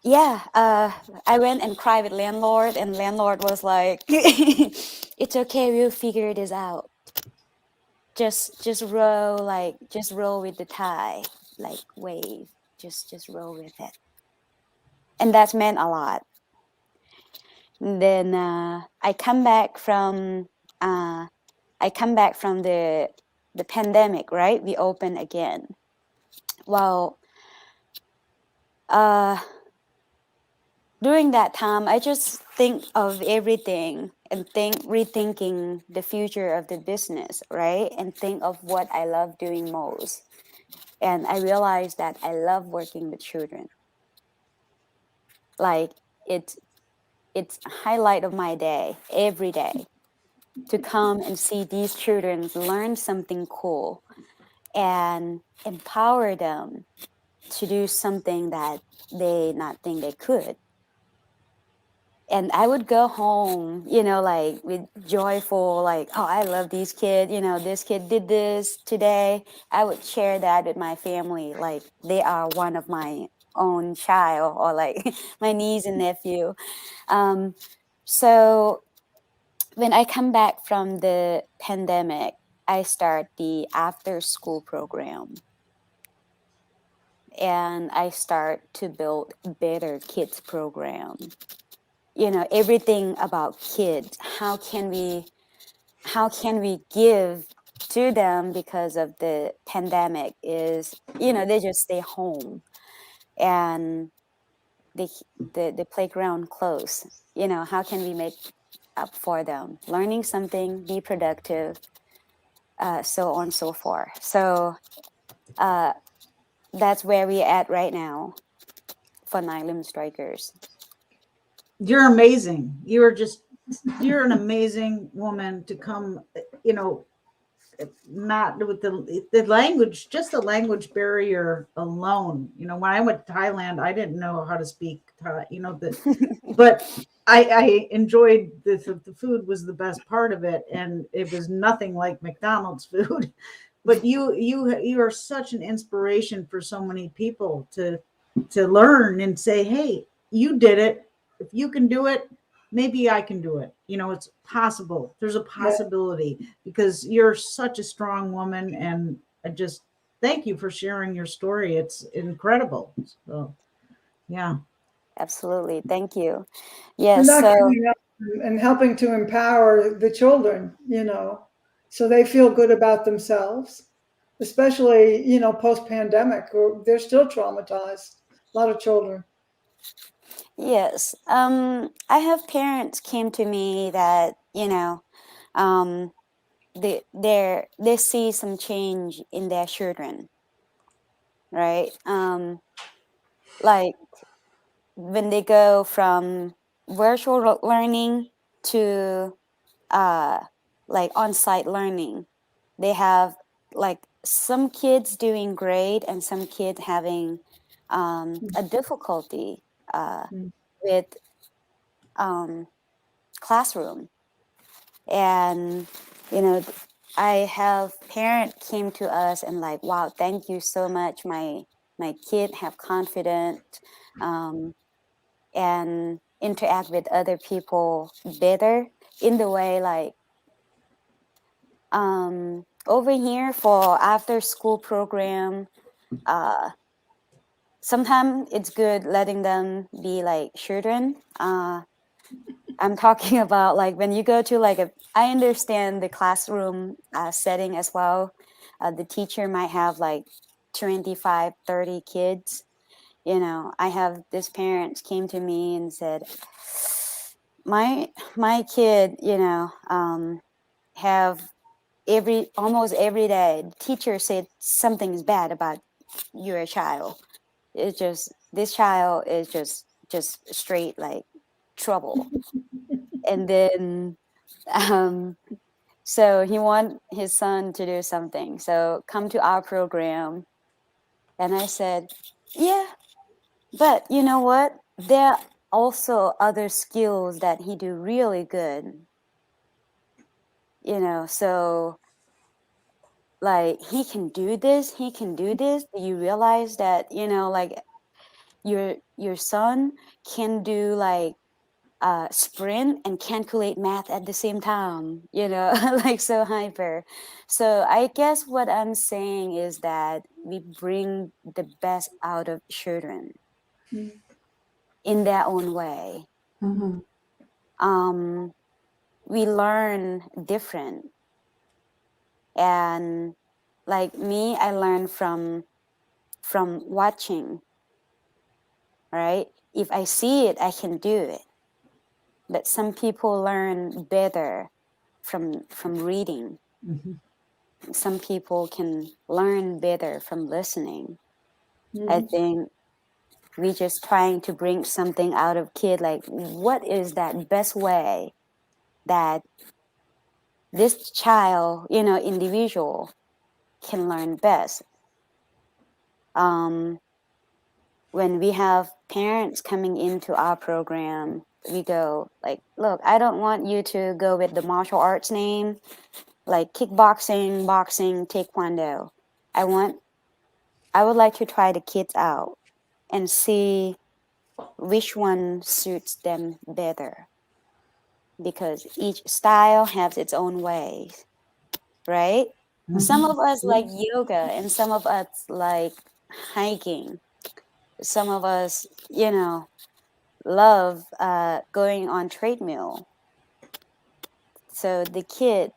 yeah, I went and cried with landlord, and landlord was like, it's okay, we'll figure this out. Just roll with the tide, like wave, just roll with it. And that's meant a lot. And then I come back from the pandemic, right? We open again. Well, during that time, I just think of everything and rethinking the future of the business, right? And think of what I love doing most. And I realized that I love working with children. Like, it's a highlight of my day, every day, to come and see these children learn something cool and empower them to do something that they not think they could. And I would go home, like with joyful, like, oh, I love these kids. This kid did this today. I would share that with my family, like they are one of my own child, or like my niece and nephew. So when I come back from the pandemic, I start the after school program. And I start to build better kids program. Everything about kids. How can we give to them because of the pandemic is, they just stay home, and the playground closed. How can we make up for them? Learning something, be productive, so on and so forth. So that's where we're at right now for Nine Limb Strikers. You're amazing. You're an amazing woman to come, not with the language, just the language barrier alone. When I went to Thailand, I didn't know how to speak Thai, but I enjoyed the food was the best part of it. And it was nothing like McDonald's food, but you are such an inspiration for so many people to learn and say, hey, you did it. If you can do it, maybe I can do it. It's possible. There's a possibility, because you're such a strong woman. And I just thank you for sharing your story. It's incredible. So, yeah. Absolutely. Thank you. We're Yes. not So giving up. and helping to empower the children, so they feel good about themselves, especially, post-pandemic, or they're still traumatized, a lot of children. Yes. I have parents came to me that, they see some change in their children, right? Like when they go from virtual learning to like on-site learning, they have like some kids doing great and some kids having a difficulty Mm. with classroom. And I have parent came to us and like, wow, thank you so much, my kid have confidence and interact with other people better in the way like over here for after school program. Sometimes it's good letting them be like children. I'm talking about like when you go to like I understand the classroom setting as well. The teacher might have like 25, 30 kids. I have this parents came to me and said, my kid, have almost every day teacher said something's bad about your child. It's just this child is just straight like trouble. And then so he want his son to do something, so come to our program. And I said, yeah, but you know what, there are also other skills that he do really good, so like he can do this. Do you realize that like your son can do like sprint and calculate math at the same time, like so hyper. So I guess what I'm saying is that we bring the best out of children Mm. in their own way. Mhm. We learn different, and like me, I learn from watching, right? If I see it, I can do it. But some people learn better from reading. Mhm. Some people can learn better from listening. I Mhm. think we just trying to bring something out of kid, like what is that best way that this child, individual can learn best. When we have parents coming into our program, we go like, look, I don't want you to go with the martial arts name like kickboxing, boxing, taekwondo. I would like to try the kids out and see which one suits them better, because each style has its own ways, right? Some of us like yoga and some of us like hiking. Some of us, love going on treadmill. So the kid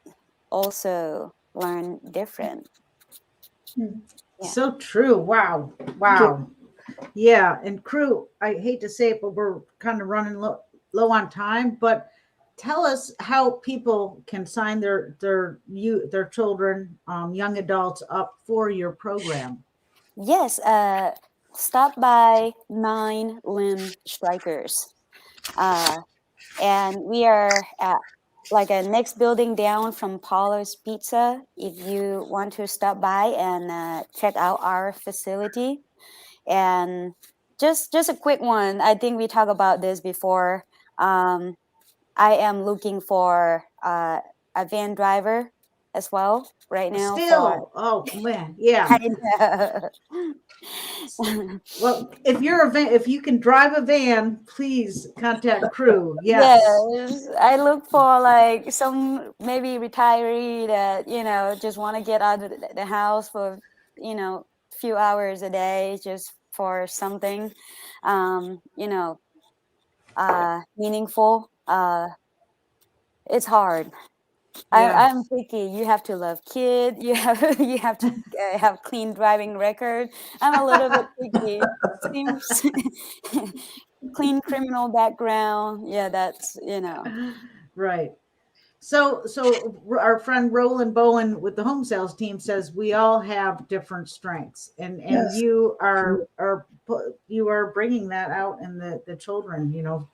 also learn different. Mm. Yeah. So true. Wow. Wow. Yeah. And crew, I hate to say it, but we're kind of running low on time. But tell us how people can sign their children, young adults up for your program. Yes, stop by Nine Limb Strikers. And we are at like a next building down from Paulo's Pizza. If you want to stop by and check out our facility. And just a quick one, I think we talked about this before. I am looking for a van driver as well right now for Still, oh man, yeah. I know. Well, if you can drive a van, please contact crew. Yes. Yes, I look for like some maybe retiree that just want to get out of the house for few hours a day just for something meaningful. It's hard. Yeah. I'm picky. You have to love kid. You have you have to have clean driving record. I'm a little bit picky. Seems clean criminal background. Yeah, that's Right. So our friend Roland Bowen with the home sales team says we all have different strengths, and Yes. you are bringing that out in the children. You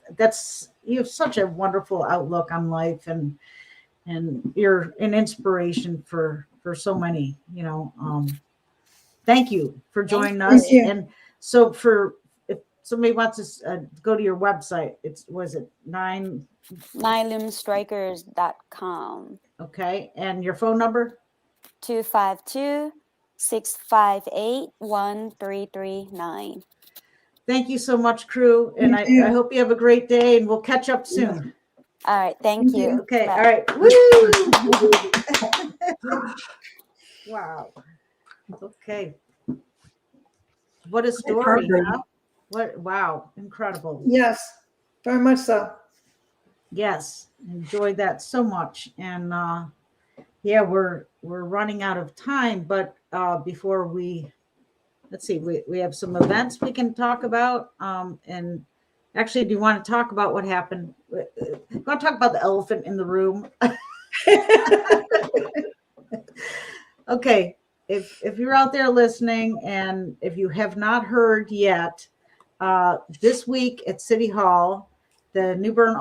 have such a wonderful outlook on life, and you're an inspiration for so many. Thank you for joining us. Thank you. And so if somebody wants to go to your website, was it 9lumstrikers.com. Okay, and your phone number? 252-658-1339. Thank you so much, crew. And Thank you. I hope you have a great day, and we'll catch up soon. All right, thank you. Okay, Bye. all right. Woo! Wow. Okay. What a story, heartbreaking. huh? Wow, incredible. Yes, very much so. Yes, enjoyed that so much. And yeah, we're running out of time, but before let's see, we have some events we can talk about. And actually, do you want to talk about what happened? You want to talk about the elephant in the room? Okay, if you're out there listening, and if you have not heard yet, this week at City Hall, the New Bern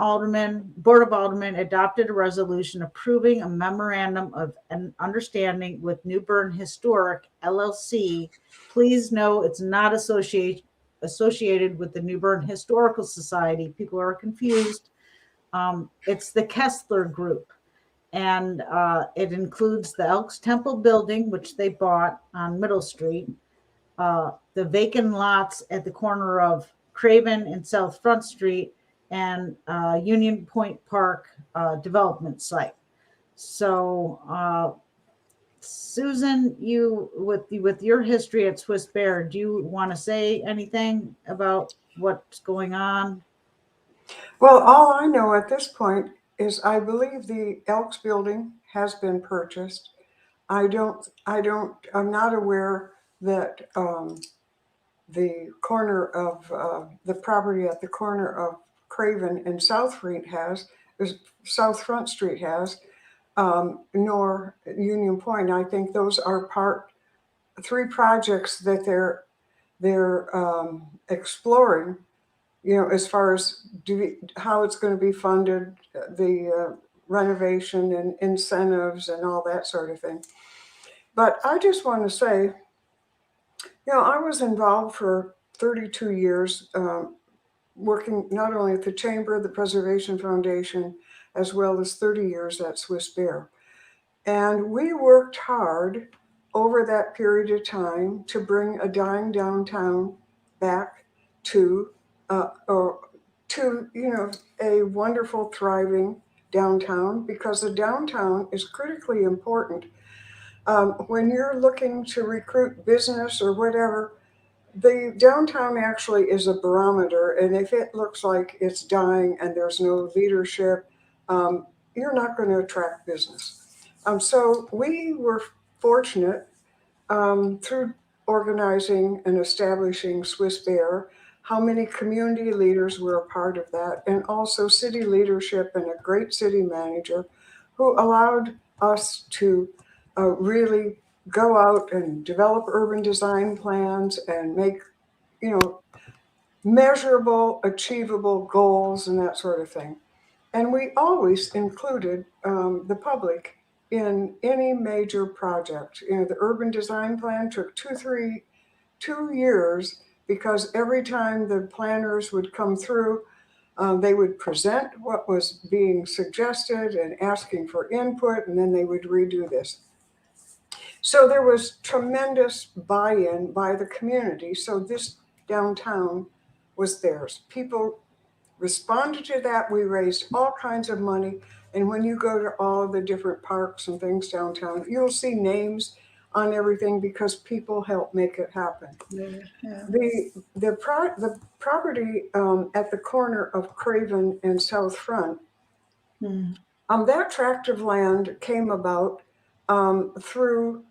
Board of Aldermen adopted a resolution approving a memorandum of an understanding with New Bern Historic LLC. Please know it's not associated with the New Bern Historical Society. People are confused. It's the Kessler Group, and it includes the Elks Temple building, which they bought on Middle Street, the vacant lots at the corner of Craven and South Front Street, and Union Point Park development site. So, Susan, you with your history at Swiss Bear, do you want to say anything about what's going on? Well, all I know at this point is I believe the Elks building has been purchased. I'm not aware that the corner of the property at the corner of Craven and South Front Street has, nor Union Point. I think those are three projects that they're exploring, as far as how it's going to be funded, the renovation and incentives and all that sort of thing. But I just want to say, I was involved for 32 years working not only at the Chamber, the Preservation Foundation, as well as 30 years at Swiss Bear. And we worked hard over that period of time to bring a dying downtown back to a wonderful, thriving downtown, because the downtown is critically important. When you're looking to recruit business or whatever, the downtown actually is a barometer, and if it looks like it's dying and there's no leadership, you're not going to attract business. So we were fortunate through organizing and establishing Swiss Bear, how many community leaders were a part of that, and also city leadership and a great city manager who allowed us to really go out and develop urban design plans and make, measurable, achievable goals and that sort of thing. And we always included the public in any major project. The urban design plan took 2 years, because every time the planners would come through, they would present what was being suggested and asking for input, and then they would redo this. So there was tremendous buy-in by the community. So this downtown was theirs. People responded to that. We raised all kinds of money. And when you go to all of the different parks and things downtown, you'll see names on everything, because people help make it happen. Yeah. The property at the corner of Craven and South Front That tract of land came about through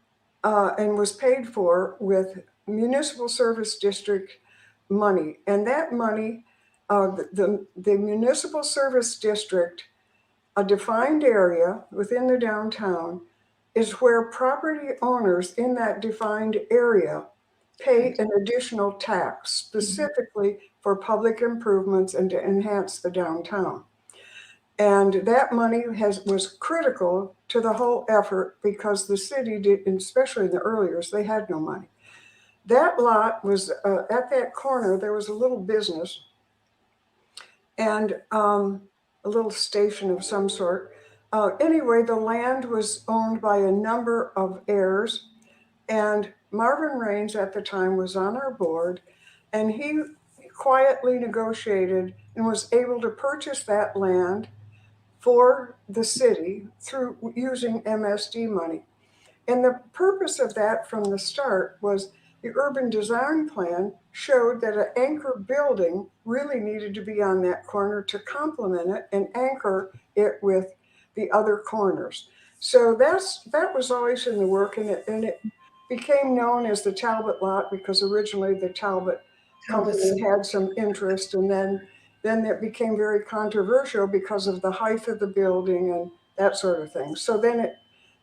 and was paid for with municipal service district money. And that money, the municipal service district, a defined area within the downtown, is where property owners in that defined area pay an additional tax specifically for public improvements and to enhance the downtown. And that money was critical to the whole effort because the city did, especially in the early years, they had no money. That lot was at that corner, there was a little business and a little station of some sort. Anyway, the land was owned by a number of heirs, and Marvin Raines at the time was on our board, and he quietly negotiated and was able to purchase that land for the city through using MSD money. And the purpose of that from the start was the urban design plan showed that an anchor building really needed to be on that corner to complement it and anchor it with the other corners. So that was always in the work, and it became known as the Talbot lot because originally the Talbot company had some interest, and then it became very controversial because of the height of the building and that sort of thing. So then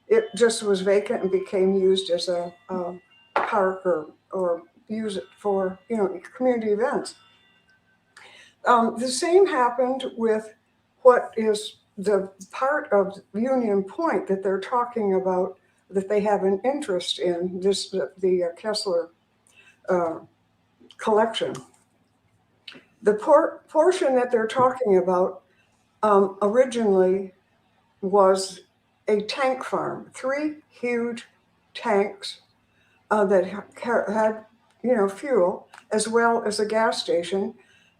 it just was vacant and became used as a park or use it for community events. The same happened with what is the part of Union Point that they're talking about that they have an interest in, the Kessler collection. The portion that they're talking about originally was a tank farm, 3 huge tanks that had fuel, as well as a gas station,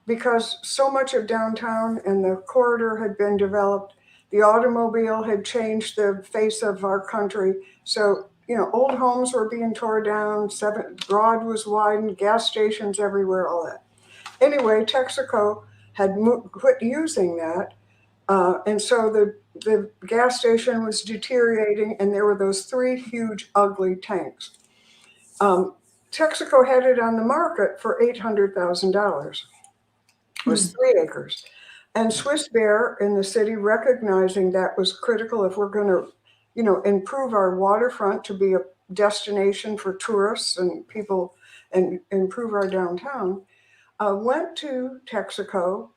because so much of downtown and the corridor had been developed. The automobile had changed the face of our country. So, old homes were being torn down, 7th Broad was widened, gas stations everywhere, all that. Anyway, Texaco had quit using that. And so the gas station was deteriorating, and there were those 3 huge, ugly tanks. Texaco had it on the market for $800,000. It was 3 acres. And Swiss Bear in the city, recognizing that was critical if we're going to, improve our waterfront to be a destination for tourists and people and improve our downtown, went to Texaco,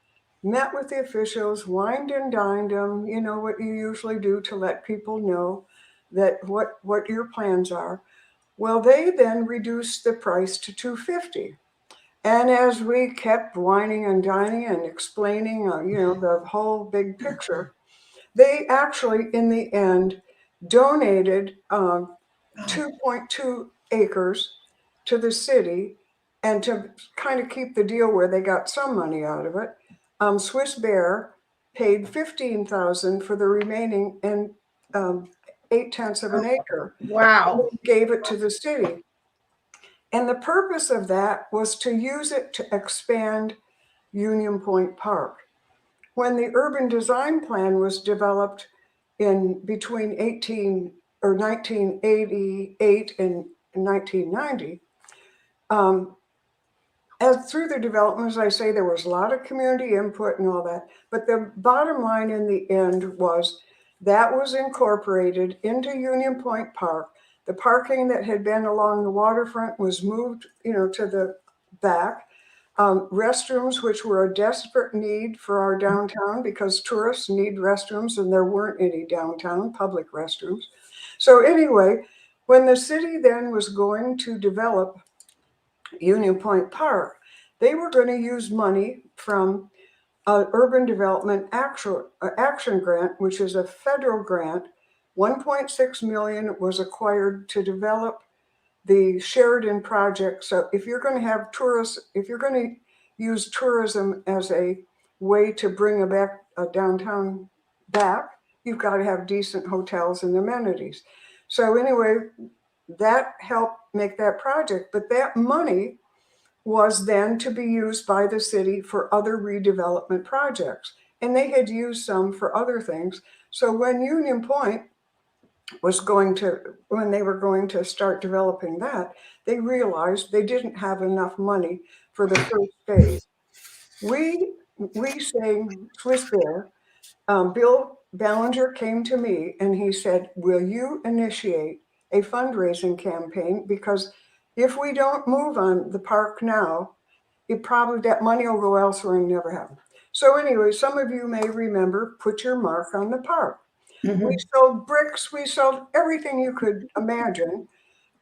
met with the officials, wined and dined them, what you usually do to let people know that what your plans are. Well, they then reduced the price to $250. And as we kept wining and dining and explaining, the whole big picture, they actually, in the end, donated 2.2 acres to the city, and to kind of keep the deal where they got some money out of it. Swiss Bear paid $15,000 for the remaining and 0.8 of an acre. Wow. Gave it to the city. And the purpose of that was to use it to expand Union Point Park. When the urban design plan was developed in between 1988 and 1990, as through the development, as I say, there was a lot of community input and all that. But the bottom line in the end was that was incorporated into Union Point Park. The parking that had been along the waterfront was moved, to the back. Restrooms, which were a desperate need for our downtown because tourists need restrooms and there weren't any downtown public restrooms. So anyway, when the city then was going to develop Union Point Park, they were going to use money from Urban Development Action Grant, which is a federal grant. 1.6 million was acquired to develop the Sheridan project. So if you're going to have tourists, if you're going to use tourism as a way to bring a downtown back, you've got to have decent hotels and amenities. So anyway, that helped make that project. But that money was then to be used by the city for other redevelopment projects. and they had used some for other things. So when Union Point when they were going to start developing that, they realized they didn't have enough money for the first phase. We sang Swiss Bear. Bill Ballinger came to me and he said, will you initiate a fundraising campaign? Because if we don't move on the park now, that money will go elsewhere and never happen. So anyway, some of you may remember, put your mark on the park. We sold bricks, we sold everything you could imagine.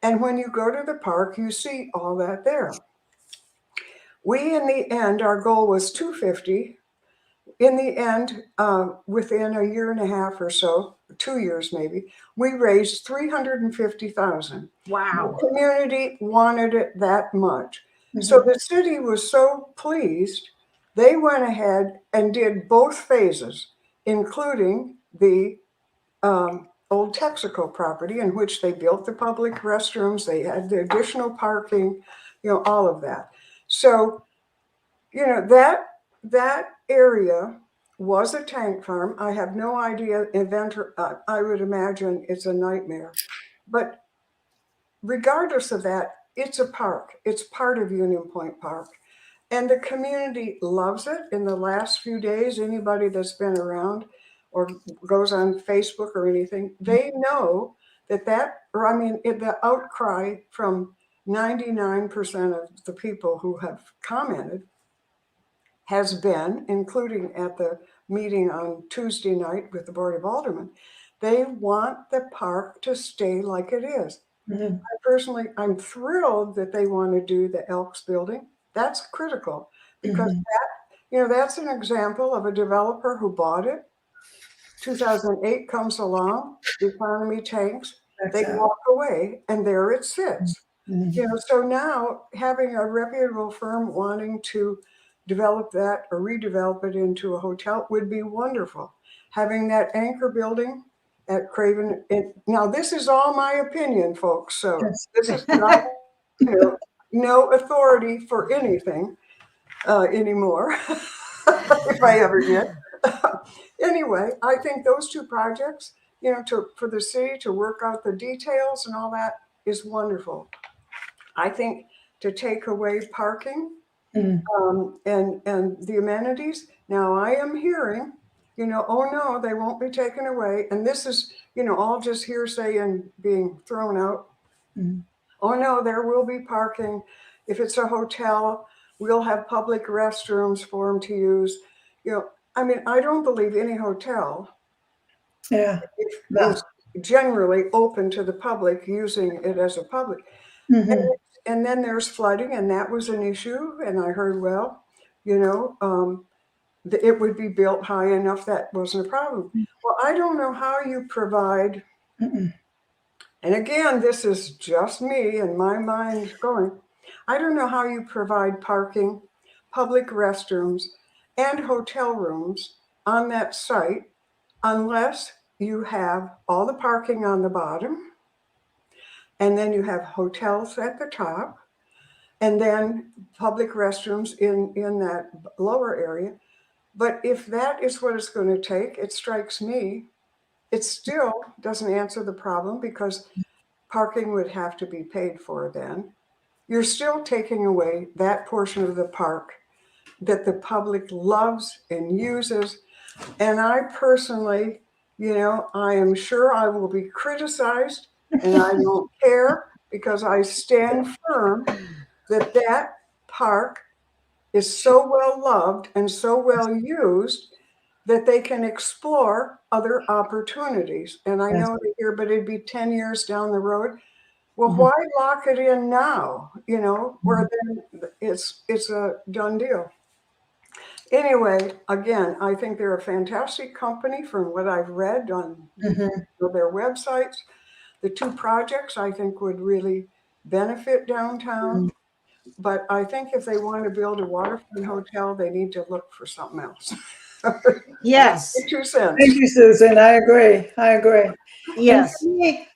And when you go to the park, you see all that there. We, in the end, our goal was $250. In the end, within a year and a half or so, 2 years maybe, we raised $350,000. Wow. The community wanted it that much. So the city was so pleased, they went ahead and did both phases, including the old Texaco property, in which they built the public restrooms, they had the additional parking, all of that. So, that area was a tank farm. I have no idea, I would imagine it's a nightmare. But regardless of that, it's a park. It's part of Union Point Park. And the community loves it. In the last few days, anybody that's been around or goes on Facebook or anything, they know the outcry from 99% of the people who have commented has been, including at the meeting on Tuesday night with the Board of Aldermen, they want the park to stay like it is. I'm thrilled that they want to do the Elks building. That's critical because that's an example of a developer who bought it. 2008 comes along, the economy tanks, they walk away, and there it sits. So now having a reputable firm wanting to develop that or redevelop it into a hotel would be wonderful. Having that anchor building at Craven, now this is all my opinion, folks. So this is not no authority for anything anymore, if I ever did. Anyway, I think those two projects, for the city to work out the details and all that is wonderful. I think to take away parking and the amenities. Now I am hearing, oh no, they won't be taken away. And this is, all just hearsay and being thrown out. Oh no, there will be parking. If it's a hotel, we'll have public restrooms for them to use. I don't believe any hotel is generally open to the public using it as a public. And then there's flooding, and that was an issue. And I heard, it would be built high enough that wasn't a problem. Well, I don't know how you provide, and again, this is just me and my mind going, I don't know how you provide parking, public restrooms, and hotel rooms on that site unless you have all the parking on the bottom, and then you have hotels at the top, and then public restrooms in that lower area. But if that is what it's going to take, it strikes me, it still doesn't answer the problem because parking would have to be paid for then. You're still taking away that portion of the park that the public loves and uses. And I personally, I am sure I will be criticized, and I don't care because I stand firm that park is so well loved and so well used that they can explore other opportunities. And I know that here, but it'd be 10 years down the road. Well, why lock it in now, where then it's a done deal. Anyway, again, I think they're a fantastic company from what I've read on their websites. The two projects I think would really benefit downtown. But I think if they want to build a waterfront hotel, they need to look for something else. Yes. 2 cents. Thank you, Susan. I agree. Yes. And for me,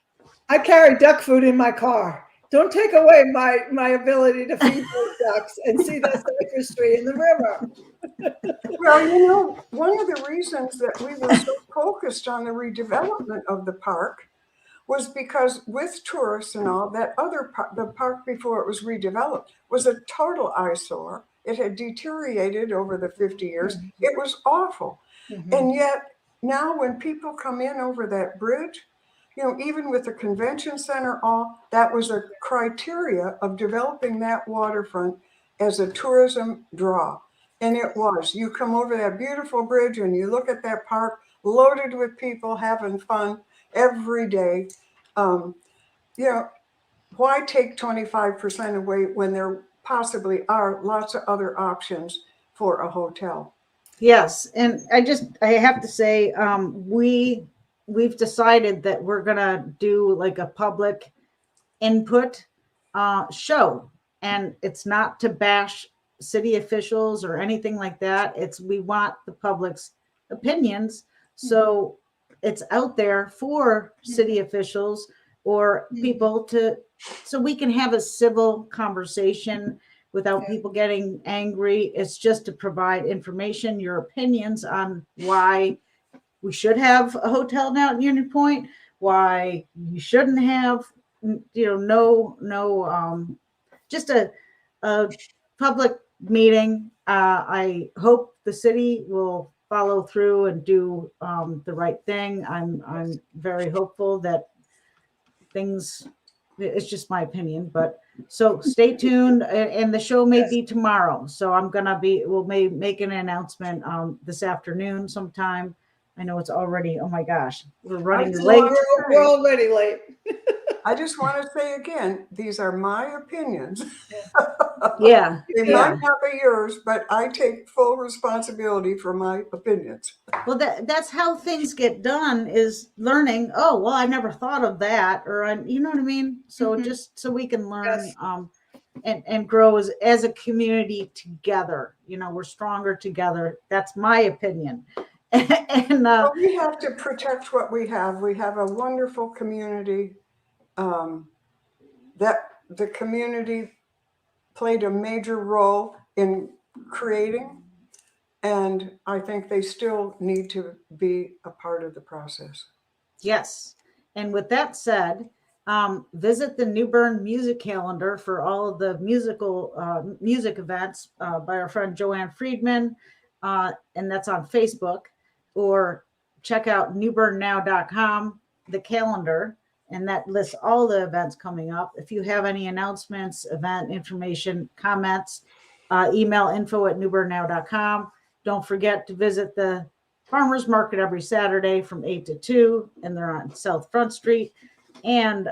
I carry duck food in my car. Don't take away my ability to feed those ducks and see the cypress in the river. Well, one of the reasons that we were so focused on the redevelopment of the park was because with tourists and all, that the park before it was redeveloped was a total eyesore. It had deteriorated over the 50 years. It was awful. And yet now when people come in over that bridge, even with the convention center, that was a criteria of developing that waterfront as a tourism draw. And it was. You come over that beautiful bridge and you look at that park loaded with people having fun every day. Why take 25% away when there possibly are lots of other options for a hotel? Yes, and I have to say, we've decided that we're gonna do like a public input show, and it's not to bash city officials or anything like that. We want the public's opinions, so it's out there for city officials or people so we can have a civil conversation without people getting angry. It's just to provide information, your opinions on why we should have a hotel now at Union Point, why you shouldn't have, just a public meeting. I hope the city will follow through and do the right thing. I'm very hopeful that it's just my opinion, but so stay tuned, and the show may be tomorrow. So we'll make an announcement this afternoon sometime. I know it's already, oh my gosh, we're running late. We're already late. I just want to say again, these are my opinions. Yeah. They might not be yours, but I take full responsibility for my opinions. Well, that's how things get done, is learning. Oh, well, I never thought of that, or you know what I mean? So just so we can learn and grow as a community together. We're stronger together. That's my opinion. And well, we have to protect what we have. We have a wonderful community. That the community played a major role in creating, and I think they still need to be a part of the process. Yes. And with that said, visit the New Bern music calendar for all of the music events by our friend Joanne Friedman, and that's on Facebook, or check out newbernnow.com, the calendar, and that lists all the events coming up. If you have any announcements, event information, comments, email info@newbernnow.com. Don't forget to visit the farmers market every Saturday from 8 to 2, and they're on South Front Street. And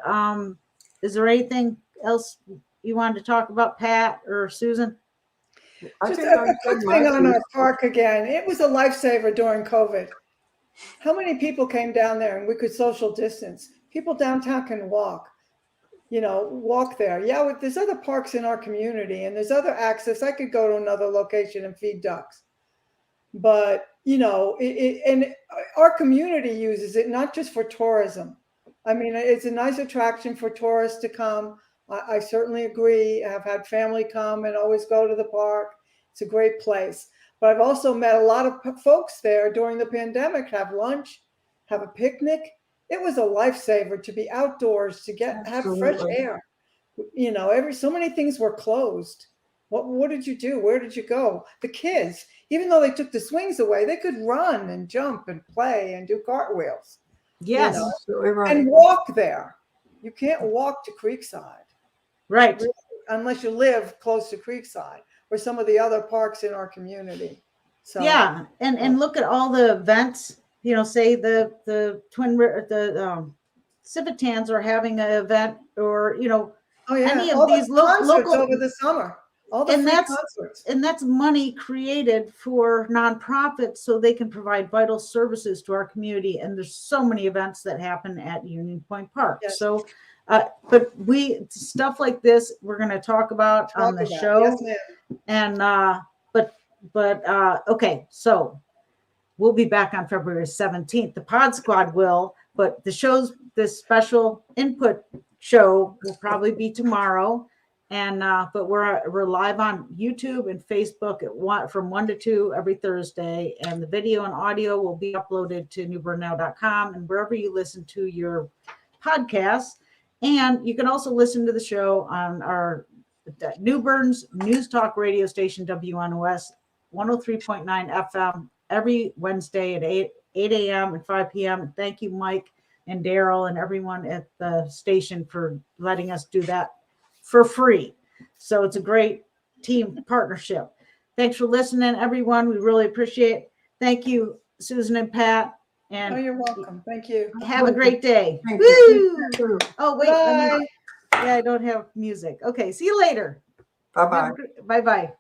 is there anything else you wanted to talk about, Pat or Susan? Just a quick thing on our park again. It was a lifesaver during COVID. How many people came down there and we could social distance? People downtown can walk there. Yeah, there's other parks in our community and there's other access. I could go to another location and feed ducks. But, and our community uses it not just for tourism. I mean, it's a nice attraction for tourists to come. I certainly agree. I've had family come and always go to the park. It's a great place. But I've also met a lot of folks there during the pandemic, have lunch, have a picnic. It was a lifesaver to be outdoors, to have fresh air. So many things were closed. What did you do? Where did you go? The kids, even though they took the swings away, they could run and jump and play and do cartwheels. Yes. Absolutely right. And walk there. You can't walk to Creekside. Right. Unless you live close to Creekside or some of the other parks in our community. So yeah, and look at all the events. Say the Civitans are having an event, or any of all these local over the summer. All the concerts. And that's money created for nonprofits so they can provide vital services to our community. And there's so many events that happen at Union Point Park. Yes. So, but stuff like this, we're going to talk about on the show. Yes, ma'am. And, okay. So we'll be back on February 17th. The Podsquad will, but the show's this special input show will probably be tomorrow. And but we're live on YouTube and Facebook from 1 to 2 every Thursday, and the video and audio will be uploaded to newbernnow.com and wherever you listen to your podcasts. And you can also listen to the show on our New Bern's News Talk radio station, WNOS 103.9 FM, every Wednesday at 8 a.m. and 5 p.m. Thank you, Mike and Daryl and everyone at the station for letting us do that for free. So it's a great team partnership. Thanks for listening, everyone. We really appreciate it. Thank you, Susan and Pat. And Oh, you're welcome. Thank you. have a great day. Thank Woo! you. Oh, wait. Bye. Yeah, I don't have music. Okay, see you later. Bye-bye. Bye-bye.